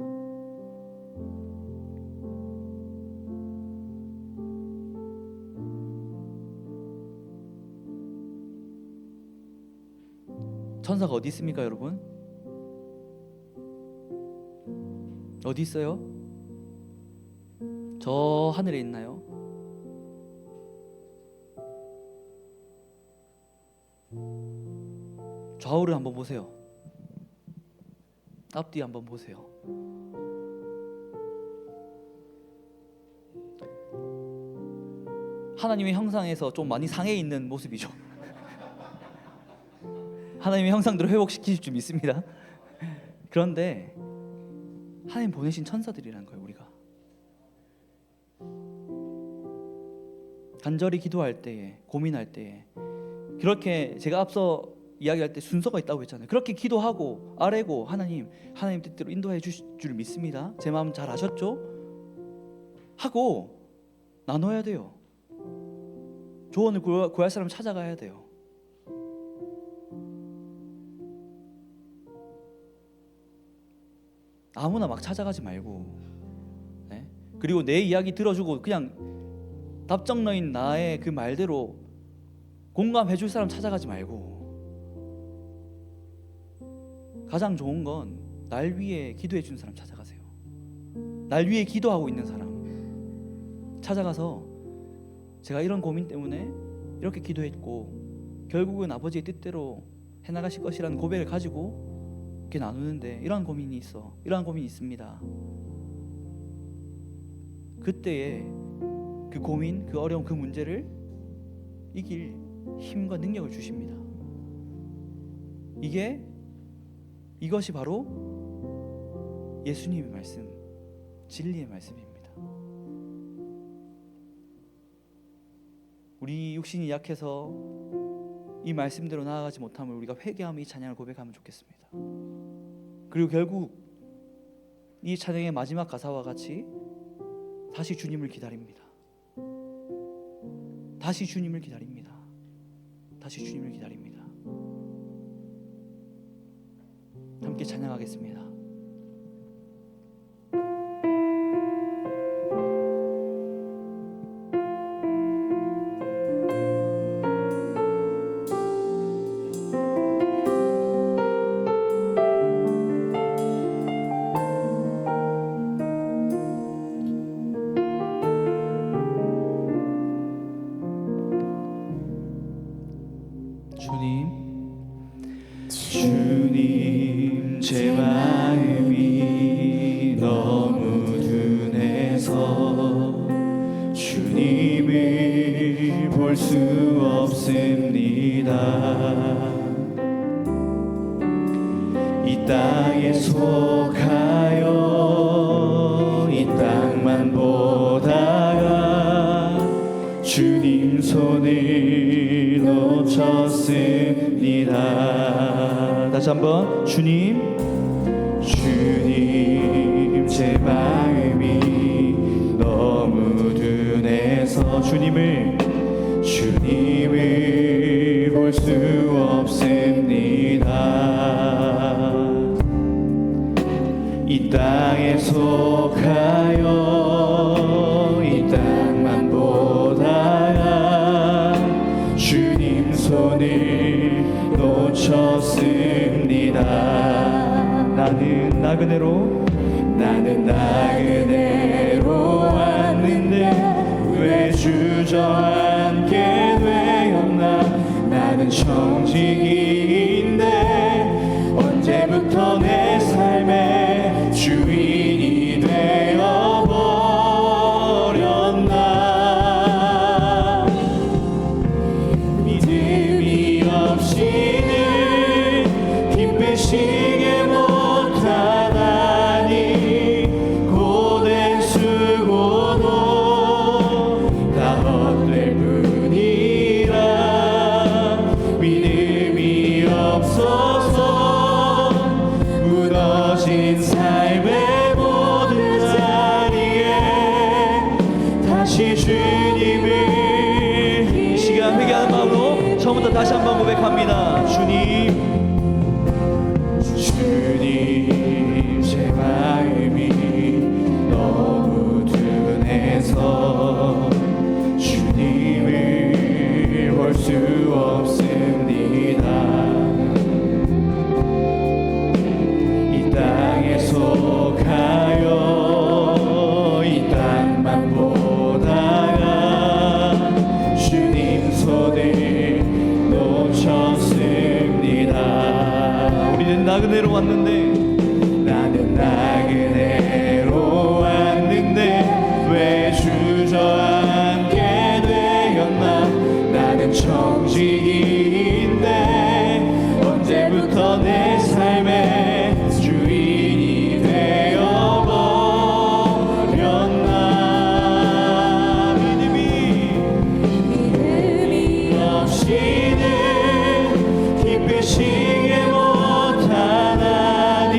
[SPEAKER 3] 천사가 어디 있습니까, 여러분? 어디 있어요? 저 하늘에 있나요? 좌우를 한번 보세요. 앞뒤 한번 보세요. 하나님의 형상에서 좀 많이 상해 있는 모습이죠. 하나님의 형상대로 회복시키실 줄 믿습니다. 그런데 하나님 보내신 천사들이라는 거예요. 우리가 간절히 기도할 때에, 고민할 때에, 그렇게 제가 앞서 이야기할 때 순서가 있다고 했잖아요. 그렇게 기도하고 아뢰고 하나님 뜻대로 인도해 주실 줄 믿습니다. 제 마음 잘 아셨죠? 하고 나눠야 돼요. 조언을 구할 사람 찾아가야 돼요. 아무나 막 찾아가지 말고, 네? 그리고 내 이야기 들어주고 그냥 답정너인 나의 그 말대로 공감해 줄 사람 찾아가지 말고, 가장 좋은 건 날 위해 기도해 주는 사람 찾아가세요. 날 위해 기도하고 있는 사람 찾아가서 제가 이런 고민 때문에 이렇게 기도했고 결국은 아버지의 뜻대로 해나가실 것이라는 고백을 가지고 이렇게 나누는데, 이러한 고민이 있어, 이러한 고민이 있습니다. 그때에 그 고민, 그 어려움, 그 문제를 이길 힘과 능력을 주십니다. 이것이 바로 예수님의 말씀, 진리의 말씀입니다. 우리 육신이 약해서 이 말씀대로 나아가지 못함을 우리가 회개하며 이 찬양을 고백하면 좋겠습니다. 그리고 결국 이 찬양의 마지막 가사와 같이 다시 주님을 기다립니다. 다시 주님을 기다립니다. 다시 주님을 기다립니다. 함께 찬양하겠습니다. 주님 제 마음이 너무 둔해서 주님을 볼 수 없습니다. 이 땅에 속하여 이 땅만 보다가 주님 손을 놓쳤습니다. 다시 한번 주님 제 마음이 너무 둔해서 주님을 볼 수 없습니다. 이 땅에 속하여 이 땅만 보다가 주님 손을 놓쳤습니다. 나는 나그네로 왔는데 왜 주저앉게 되었나. 나는 청지기인데 언제부터 내 삶의 주인이 되어버렸나. 믿음이 없이는 힘 빼시게 못하다니 고된 수고도 다 헛될 뿐이라. 믿음이 없어서 무너진 삶의 모든 자리에 다시 주님을 이 시간 회개하는 마음으로 처음부터 다시 한번 고백합니다. 주님 제 마음이 너무 둔해서 주님을 볼 수 없습니다. 이 땅에 속하여 이 땅만 보다가 주님 손을 놓쳤습니다. 우리는 나그네로 왔는데 왜 주저앉게 되었나. 나는 청지기인데 언제부터 내 삶의 주인이 되어버렸나. 믿음이 없이는 기쁘시게 못하나니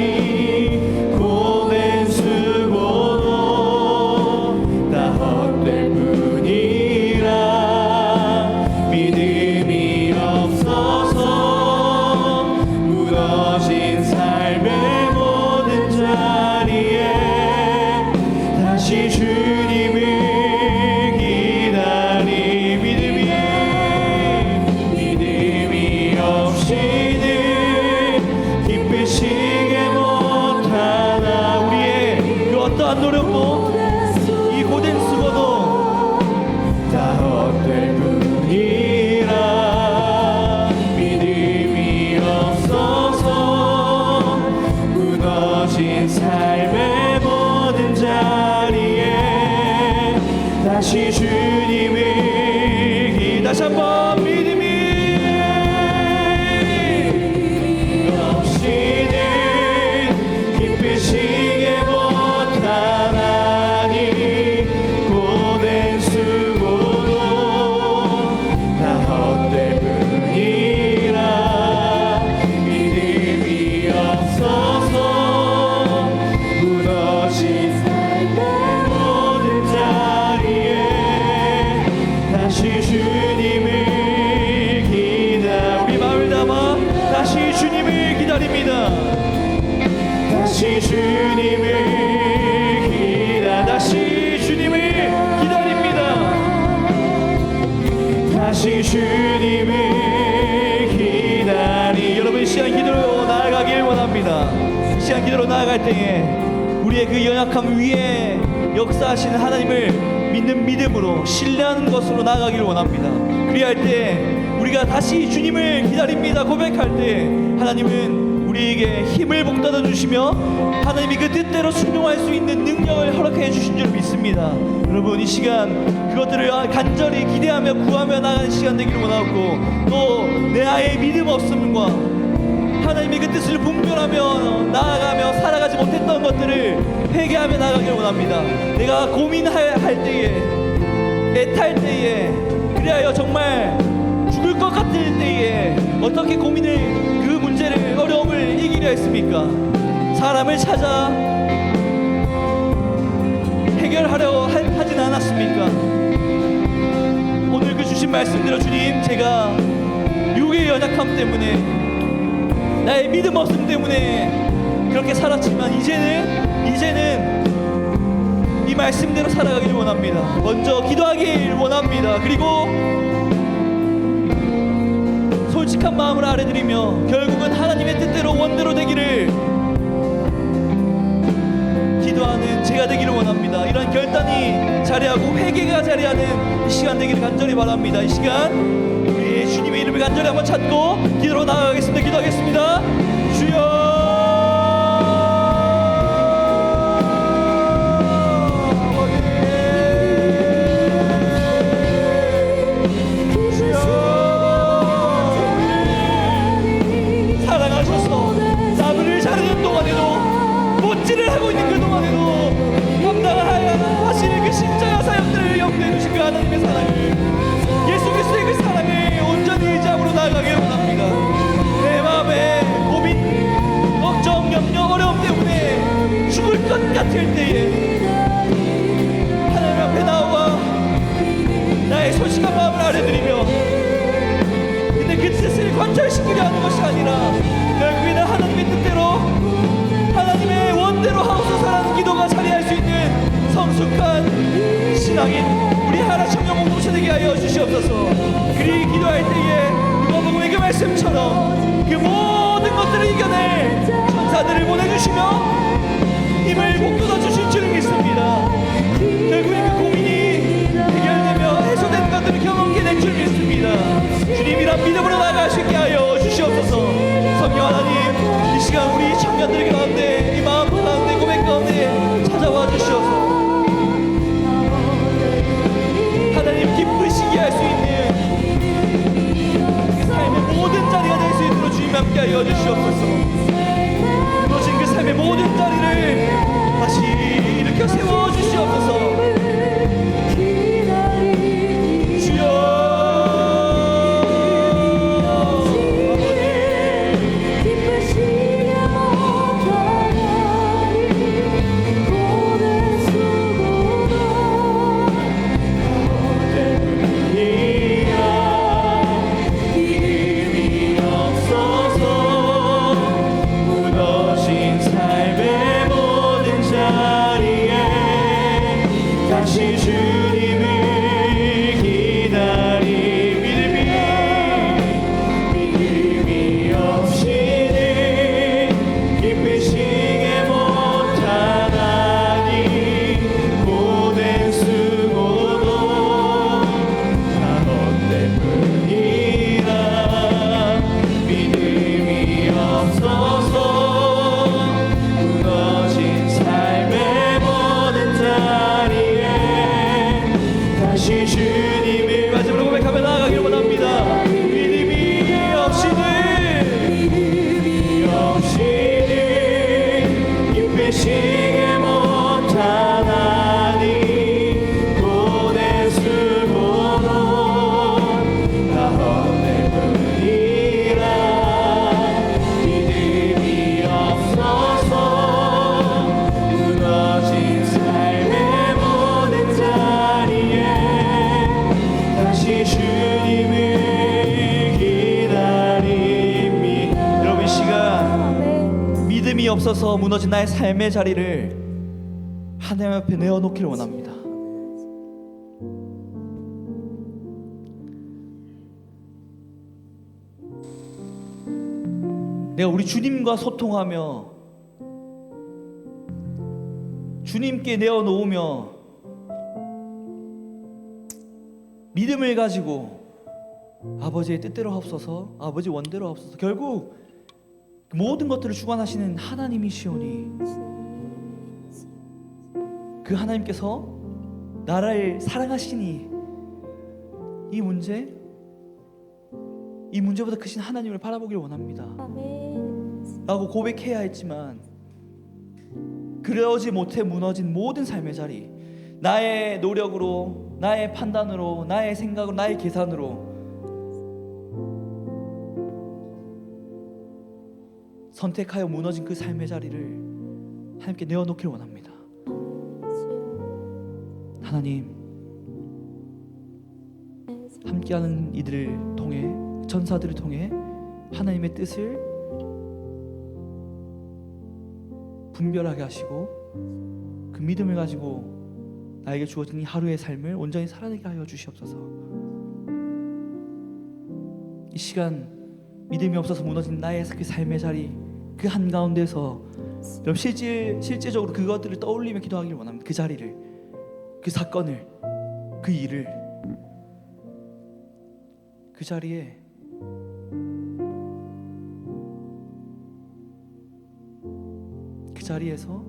[SPEAKER 3] 고된 수고도 다 헛될 뿐이라. 믿음이 없어서 무너진 삶의 모든 자리에 다시 주님을 기다리. 믿음이 없이는 기쁘시게 못하나. 우리의 그 어떠한 노력도 이 고된 수고도 다 헛될 뿐이라. 믿음이 없어서 무너진 삶의 모든 자리에 다시 주님을 다시 한번 믿음이 없이는 기쁘시게 못하나니 고된 수고도 다 헛될 뿐이라. 믿음이 없어서 무너진 삶의 모든 자리에 다시 주님을 기다. 우리 마음을 담아 다시 주님을 기다립니다.
[SPEAKER 2] 다시 주님을
[SPEAKER 3] 다시 주님을 기다립니다.
[SPEAKER 2] 다시 주님을 기다리.
[SPEAKER 3] 여러분 이 시간 기도로 나아가길 원합니다. 이 시간 기도로 나아갈 때에 우리의 그 연약함 위에 역사하시는 하나님을 믿는 믿음으로 신뢰하는 것으로 나아가길 원합니다. 그리할 때 우리가 다시 주님을 기다립니다 고백할 때 하나님은 우리에게 힘을 북돋아 주시며 하나님이 그 뜻대로 순종할 수 있는 능력을 허락해 주신 줄 믿습니다. 여러분 이 시간 그것들을 간절히 기대하며 구하며 나가는 시간 되기를 원하고 또 내 아이의 믿음 없음과 하나님의 그 뜻을 분별하며 나아가며 살아가지 못했던 것들을 회개하며 나아가길 원합니다. 내가 고민할 때에 애탈 때에 그리하여 정말 죽을 것 같을 때에 어떻게 고민을 그 문제를 어려움을 이기려 했습니까? 사람을 찾아 해결하려 하진 않았습니까? 오늘 그 주신 말씀대로 주님 제가 육의 연약함 때문에 나의 믿음 없음 때문에 그렇게 살았지만 이제는 이 말씀대로 살아가길 원합니다. 먼저 기도하길 원합니다. 그리고 솔직한 마음을 아뢰드리며 결국은 하나님의 뜻대로 원대로 되기를 기도하는 제가 되기를 원합니다. 이런 결단이 자리하고 회개가 자리하는 이 시간 되기를 간절히 바랍니다. 이 시간 우리 주님의 이름을 간절히 한번 찾고 기도로 나아가겠습니다. 기도하겠습니다. 주여 못질을 하고 있는 그 동안에도 감당하실 그 십자가 사역들을 염두에 두신 그 하나님의 사랑을 예수 그리스도의 그 사랑을 온전히 의지함으로 나아가길 원합니다. 내 마음에 고민, 걱정, 염려, 어려움 때문에 죽을 것 같을 때에 하나님 앞에 나와 나의 솔직한 마음을 아뢰드리며 근데 그 뜻을 관철시키려 하는 것이 아니라 결국에는 하나님의 뜻대로 하나님의 원대로 하옵소서라는 기도가 자리할 수 있는 성숙한 신앙인 우리 하나 청년 공동체 되게 하여 주시옵소서. 그리 기도할 때에 누가복음의 그 말씀처럼 그 모든 것들을 이겨낼 천사들을 보내주시며 힘을 북돋아 주실 줄 믿습니다. 결국에 그 고민이 해결되며 해소되는 것들을 경험하게 될 줄 믿습니다. 주님이란 믿음으로 나아갈 수 있게 하여 주시옵소서. 성령 하나님 이 시간 우리 청년들 가운데 이 마음 가운데 고백 가운데 찾아와 주시옵소서. 하나님 기쁘시게 할 수 있는 그 삶의 모든 자리가 될 수 있도록 주님 함께 하여 주시옵소서. 무너진 그 삶의 모든 자리를 다시 일으켜 세워 주시옵소서.
[SPEAKER 2] 이름이 없어서
[SPEAKER 3] 없어서 무너진 나의 삶의 자리를 하나님 앞에 내어놓기를 원합니다. 내가 우리 주님과 소통하며 주님께 내어놓으며 믿음을 가지고 아버지의 뜻대로 하옵소서, 아버지 원대로 하옵소서. 결국 모든 것들을 주관하시는 하나님이시오니 그 하나님께서 나라를 사랑하시니 이 문제보다 크신 하나님을 바라보길 원합니다 라고 고백해야 했지만 그러지 못해 무너진 모든 삶의 자리, 나의 노력으로, 나의 판단으로, 나의 생각으로, 나의 계산으로 선택하여 무너진 그 삶의 자리를 하나님께 내어놓기를 원합니다. 하나님, 함께하는 이들을 통해, 전사들을 통해 하나님의 뜻을 분별하게 하시고 그 믿음을 가지고 나에게 주어진 이 하루의 삶을 온전히 살아내게 하여 주시옵소서. 이 시간 믿음이 없어서 무너진 나의 그 삶의 자리, 그 한가운데서 여러분 실제적으로 그것들을 떠올리며 기도하기를 원합니다. 그 자리를, 그 사건을, 그 일을, 그 자리에 그 자리에서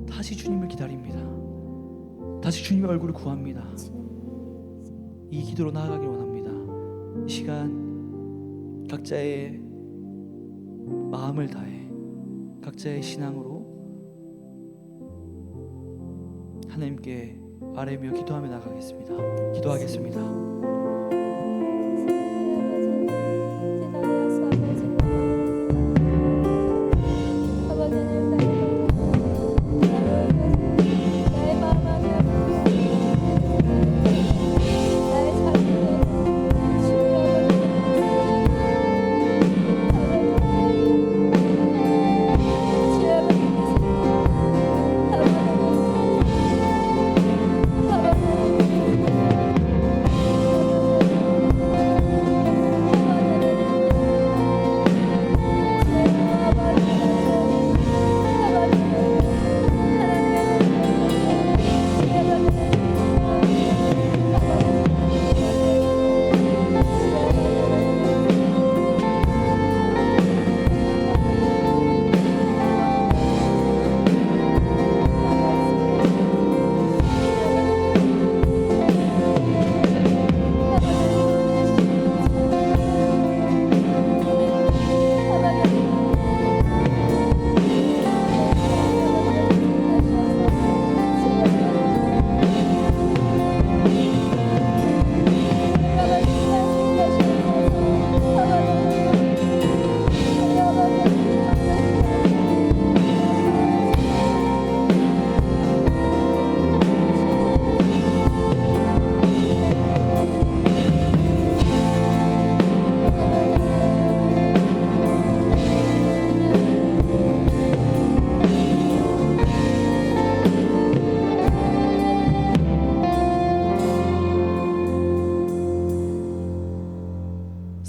[SPEAKER 3] 다시 주님을 기다립니다. 다시 주님의 얼굴을 구합니다. 이 기도로 나아가길 원합니다. 이 시간 각자의 마음을 다해 각자의 신앙으로 하나님께 아뢰며 기도하며 나가겠습니다. 기도하겠습니다.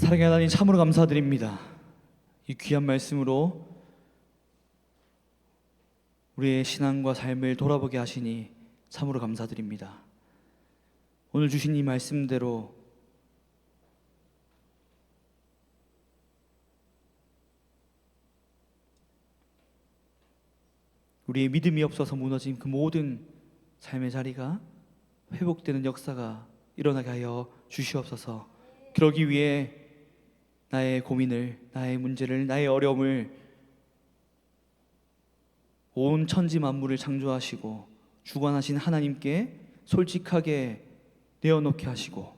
[SPEAKER 3] 사랑의 하나님, 참으로 감사드립니다. 이 귀한 말씀으로 우리의 신앙과 삶을 돌아보게 하시니 참으로 감사드립니다. 오늘 주신 이 말씀대로 우리의 믿음이 없어서 무너진 그 모든 삶의 자리가 회복되는 역사가 일어나게 하여 주시옵소서. 그러기 위해 나의 고민을, 나의 문제를, 나의 어려움을 온 천지 만물을 창조하시고 주관하신 하나님께 솔직하게 내어놓게 하시고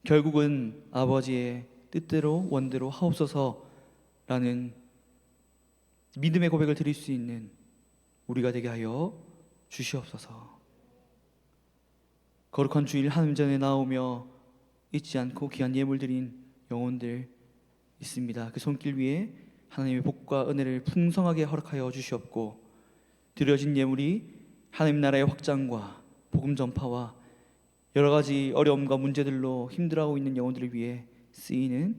[SPEAKER 3] 결국은 아버지의 뜻대로 원대로 하옵소서라는 믿음의 고백을 드릴 수 있는 우리가 되게 하여 주시옵소서. 거룩한 주일 하나님 전에 나오며 잊지 않고 귀한 예물 드린 영혼들 있습니다. 그 손길 위에 하나님의 복과 은혜를 풍성하게 허락하여 주시옵고 드려진 예물이 하나님 나라의 확장과 복음 전파와 여러 가지 어려움과 문제들로 힘들어하고 있는 영혼들을 위해 쓰이는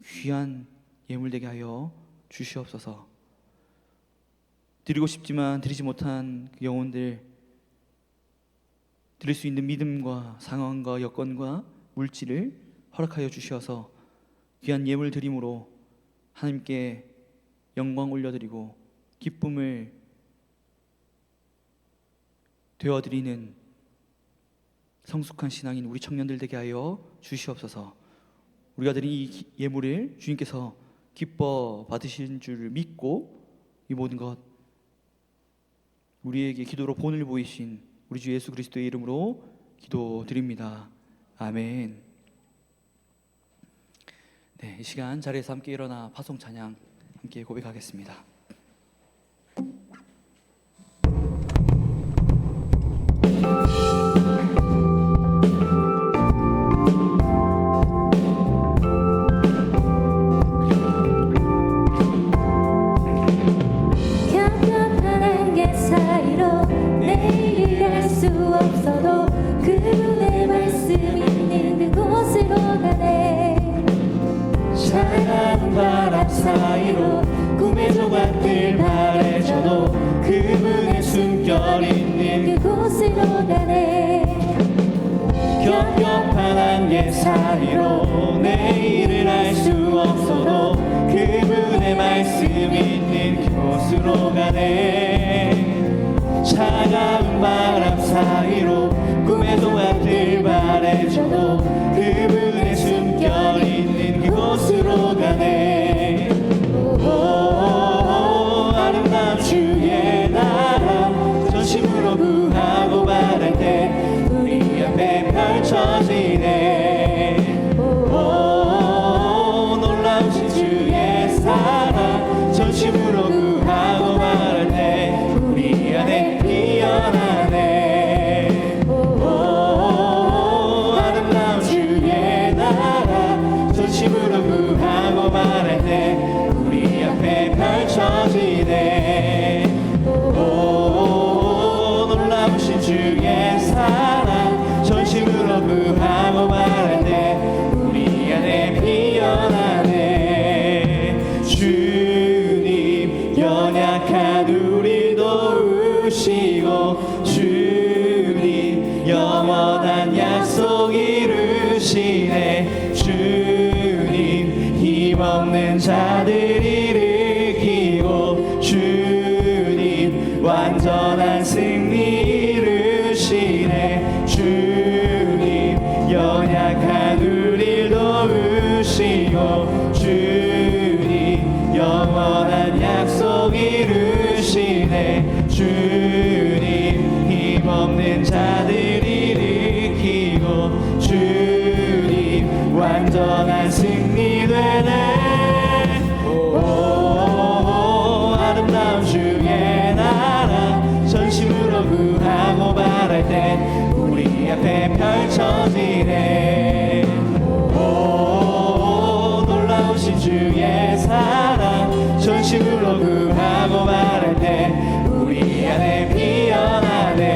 [SPEAKER 3] 귀한 예물 되게 하여 주시옵소서. 드리고 싶지만 드리지 못한 그 영혼들, 드릴 수 있는 믿음과 상황과 여건과 물질을 허락하여 주셔서 귀한 예물 드림으로 하나님께 영광 올려드리고 기쁨을 되어드리는 성숙한 신앙인 우리 청년들 되게 하여 주시옵소서. 우리가 드린 이 예물을 주님께서 기뻐 받으신 줄 믿고 이 모든 것 우리에게 기도로 본을 보이신 우리 주 예수 그리스도의 이름으로 기도드립니다. 아멘. 네, 이 시간 자리에서 함께 일어나 파송 찬양 함께 고백하겠습니다.
[SPEAKER 4] 겹겹한 안개 사이로 내일을 알 수 없어도 그분의 말씀 있는 그곳으로 가네.
[SPEAKER 2] 차가운 바람 사이로 꿈의 조각들 바래져도 그분의 숨결 있는
[SPEAKER 4] 그곳으로 가네.
[SPEAKER 2] 겹겹한 안개 사이로 내일을 알 수 없어도 그분의 말씀 있는 그곳으로 가네. 차가운 바람 사이로 꿈의 조각들 바래져도 그분의 숨결 있는 그곳으로 가네. 오, 아름다운 주의 나라 전심으로 구하고 바랄 때 우리 앞에 펼쳐지네. 오, 놀라우신 주의 사랑 전심으로 구하고 바랄 때 우리 안에 피어나네. 오, 아름다운 주의 나라 전심으로 구하고 바랄 때 우리 앞에 펼쳐지네. 오, 놀라우신 주의 사랑 전심으로 구하고 바랄 때 우리 안에 피어나네. 주님 연약한 우리 도우시고 주님 영원한 약속 이루시네. 주님 힘없는 자들 일으키고 주님 완전한 승리 이루시네. 주님 연약한 우리 도우시고 주님 영원한 약속 이루시네. 주님 힘없는 자들 일으키고 주님 완전한 승리 되네. 오, 아름다운 주의 나라 전심으로 구하고 바랄 때 우리 앞에 펼쳐지네. 오, 놀라우신 주의 사랑 전심으로 구하고 바랄 때 우리 안에 피어나네.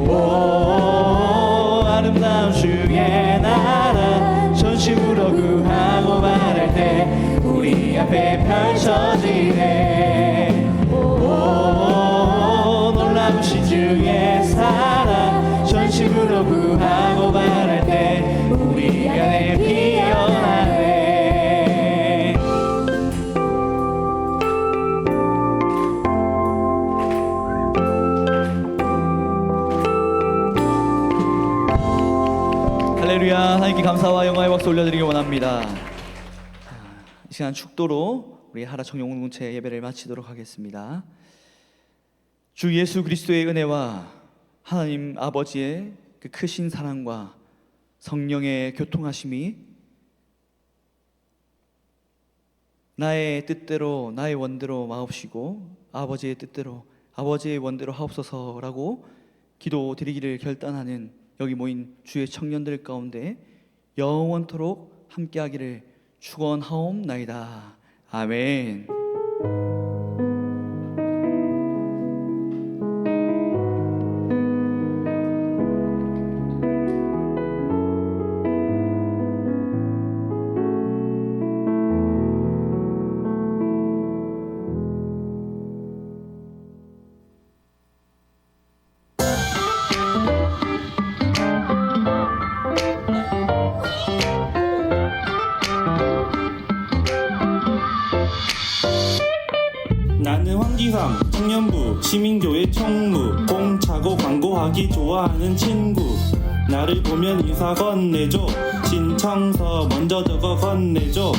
[SPEAKER 2] 오, 아름다운 주의 나라 전심으로 구하고 바랄 때 우리 앞에 펼쳐지네. 오, 놀라우신 주의 사랑 전심으로 구하고 바랄 때 우리 안에 피어나네.
[SPEAKER 3] 할렐루야. 하나님께 감사와 영광의 박수 올려드리기 원합니다. 이 시간 축도로 우리 하라 청년공동체 예배를 마치도록 하겠습니다. 주 예수 그리스도의 은혜와 하나님 아버지의 그 크신 사랑과 성령의 교통하심이 나의 뜻대로 나의 원대로 마옵시고 아버지의 뜻대로 아버지의 원대로 하옵소서라고 기도드리기를 결단하는 여기 모인 주의 청년들 가운데 영원토록 함께하기를 축원하옵나이다. 아멘.
[SPEAKER 5] 나는 황기상 청년부 시민교회 총무 공차고 광고하기 좋아하는 친구 나를 보면 인사 건네줘 신청서 먼저 적어 건네줘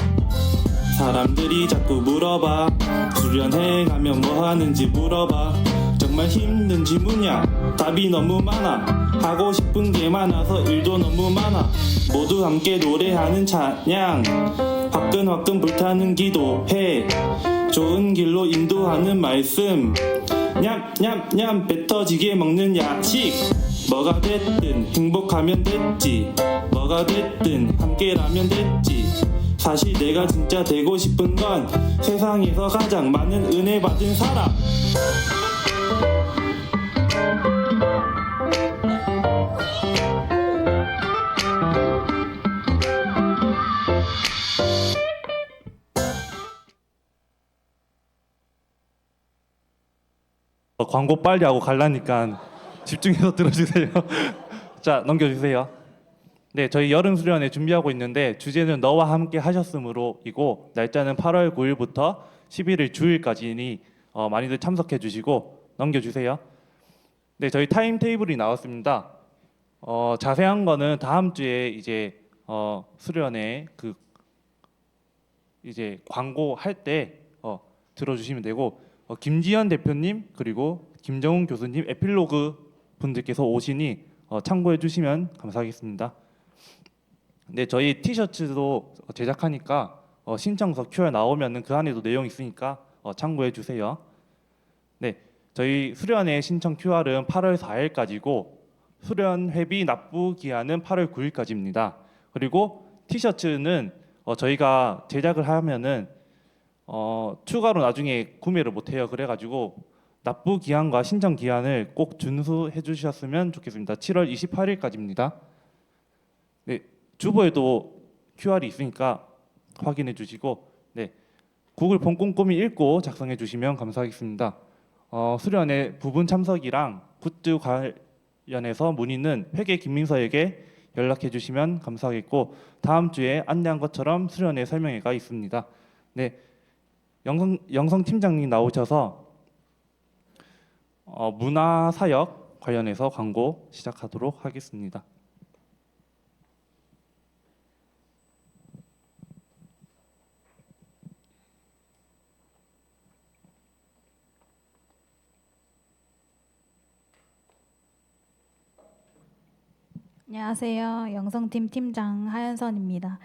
[SPEAKER 5] 사람들이 자꾸 물어봐 수련회 가면 뭐 하는지 물어봐 정말 힘든 질문이야 답이 너무 많아 하고 싶은 게 많아서 일도 너무 많아 모두 함께 노래하는 찬양 화끈화끈 불타는 기도해 좋은 길로 인도하는 말씀 냠냠냠 배 터지게 먹는 야식 뭐가 됐든 행복하면 됐지 뭐가 됐든 함께라면 됐지 사실 내가 진짜 되고 싶은 건 세상에서 가장 많은 은혜 받은 사람
[SPEAKER 2] 광고 빨리 하고 갈라니까 집중해서 들어주세요. 자, 넘겨주세요. 네, 저희 여름 수련회 준비하고 있는데 주제는 너와 함께 하셨으므로이고 날짜는 8월 9일부터 11일 주일까지니 많이들 참석해 주시고 넘겨주세요. 네, 저희 타임 테이블이 나왔습니다. 자세한 거는 다음 주에 이제 수련회 그 이제 광고 할 때 들어주시면 되고 김지현 대표님 그리고 김정훈 교수님 에필로그 분들께서 오시니 참고해 주시면 감사하겠습니다. 네, 저희 티셔츠도 제작하니까 신청서 QR 나오면은 그 안에도 내용 있으니까 참고해 주세요. 네, 저희 수련회 신청 QR은 8월 4일까지고 수련 회비 납부 기한은 8월 9일까지입니다. 그리고 티셔츠는 저희가 제작을 하면은 추가로 나중에 구매를 못 해요. 그래가지고 납부 기한과 신청 기한을 꼭 준수해 주셨으면 좋겠습니다. 7월 28일까지입니다. 네, 주보에도 QR이 있으니까 확인해 주시고, 네, 구글 폼 꼼꼼히 읽고 작성해 주시면 감사하겠습니다. 수련회 부분 참석이랑 굿즈 관련해서 문의는 회계 김민서에게 연락해 주시면 감사하겠고, 다음 주에 안내한 것처럼 수련회 설명회가 있습니다. 네, 영성 팀장님 나오셔서 문화사역 관련해서 광고 시작하도록 하겠습니다.
[SPEAKER 6] 안녕하세요. 영성팀 팀장 하연선입니다.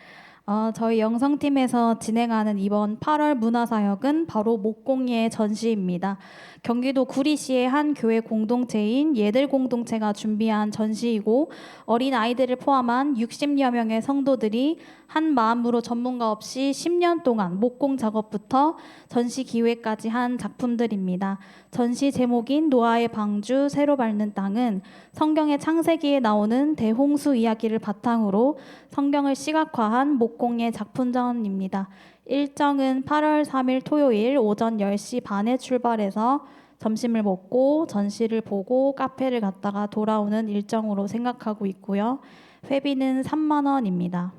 [SPEAKER 6] 저희 영성팀에서 진행하는 이번 8월 문화사역은 바로 목공예 전시입니다. 경기도 구리시의 한 교회 공동체인 예들 공동체가 준비한 전시이고 어린 아이들을 포함한 60여 명의 성도들이 한 마음으로 전문가 없이 10년 동안 목공 작업부터 전시 기획까지 한 작품들입니다. 전시 제목인 노아의 방주 새로 밟는 땅은 성경의 창세기에 나오는 대홍수 이야기를 바탕으로 성경을 시각화한 목공예 작품전입니다. 일정은 8월 3일 토요일 오전 10시 반에 출발해서 점심을 먹고 전시를 보고 카페를 갔다가 돌아오는 일정으로 생각하고 있고요. 회비는 3만 원입니다.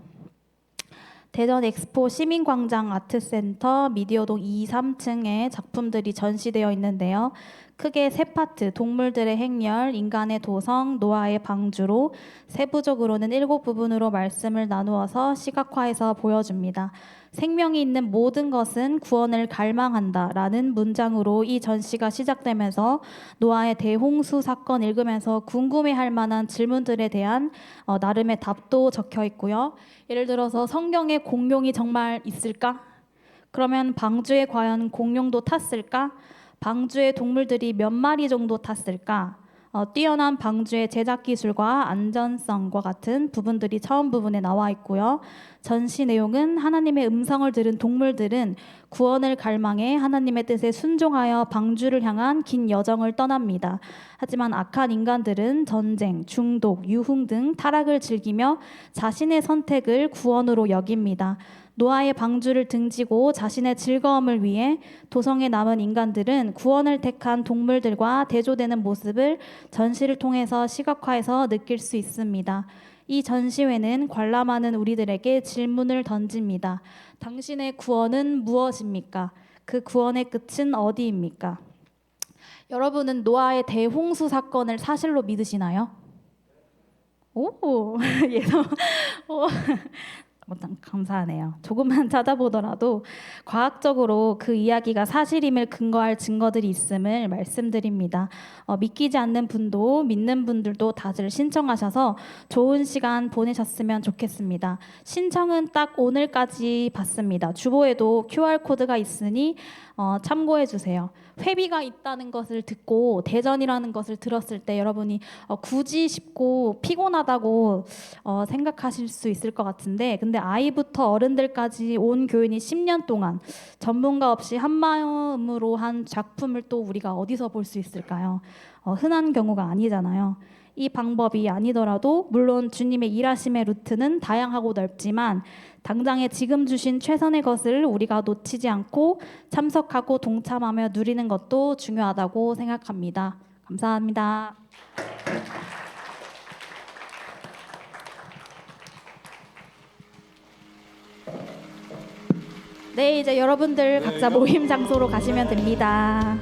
[SPEAKER 6] 대전 엑스포 시민광장 아트센터 미디어동 2, 3층에 작품들이 전시되어 있는데요. 크게 세 파트, 동물들의 행렬, 인간의 도성, 노아의 방주로 세부적으로는 7부분으로 말씀을 나누어서 시각화해서 보여줍니다. 생명이 있는 모든 것은 구원을 갈망한다 라는 문장으로 이 전시가 시작되면서 노아의 대홍수 사건 읽으면서 궁금해할 만한 질문들에 대한 나름의 답도 적혀 있고요. 예를 들어서 성경에 공룡이 정말 있을까? 그러면 방주에 과연 공룡도 탔을까? 방주에 동물들이 몇 마리 정도 탔을까? 뛰어난 방주의 제작 기술과 안전성과 같은 부분들이 처음 부분에 나와 있고요. 전시 내용은 하나님의 음성을 들은 동물들은 구원을 갈망해 하나님의 뜻에 순종하여 방주를 향한 긴 여정을 떠납니다. 하지만 악한 인간들은 전쟁, 중독, 유흥 등 타락을 즐기며 자신의 선택을 구원으로 여깁니다. 노아의 방주를 등지고 자신의 즐거움을 위해 도성에 남은 인간들은 구원을 택한 동물들과 대조되는 모습을 전시를 통해서 시각화해서 느낄 수 있습니다. 이 전시회는 관람하는 우리들에게 질문을 던집니다. 당신의 구원은 무엇입니까? 그 구원의 끝은 어디입니까? 여러분은 노아의 대홍수 사건을 사실로 믿으시나요? 오, 예서. 감사하네요. 조금만 찾아보더라도 과학적으로 그 이야기가 사실임을 근거할 증거들이 있음을 말씀드립니다. 믿기지 않는 분도 믿는 분들도 다들 신청하셔서 좋은 시간 보내셨으면 좋겠습니다. 신청은 딱 오늘까지 받습니다. 주보에도 QR코드가 있으니 참고해 주세요. 회비가 있다는 것을 듣고 대전이라는 것을 들었을 때 여러분이 굳이 쉽고 피곤하다고 생각하실 수 있을 것 같은데, 근데 아이부터 어른들까지 온 교인이 10년 동안 전문가 없이 한마음으로 한 작품을 또 우리가 어디서 볼 수 있을까요? 흔한 경우가 아니잖아요. 이 방법이 아니더라도 물론 주님의 일하심의 루트는 다양하고 넓지만 당장에 지금 주신 최선의 것을 우리가 놓치지 않고 참석하고 동참하며 누리는 것도 중요하다고 생각합니다. 감사합니다. 네, 이제 여러분들 각자 모임 장소로 가시면 됩니다.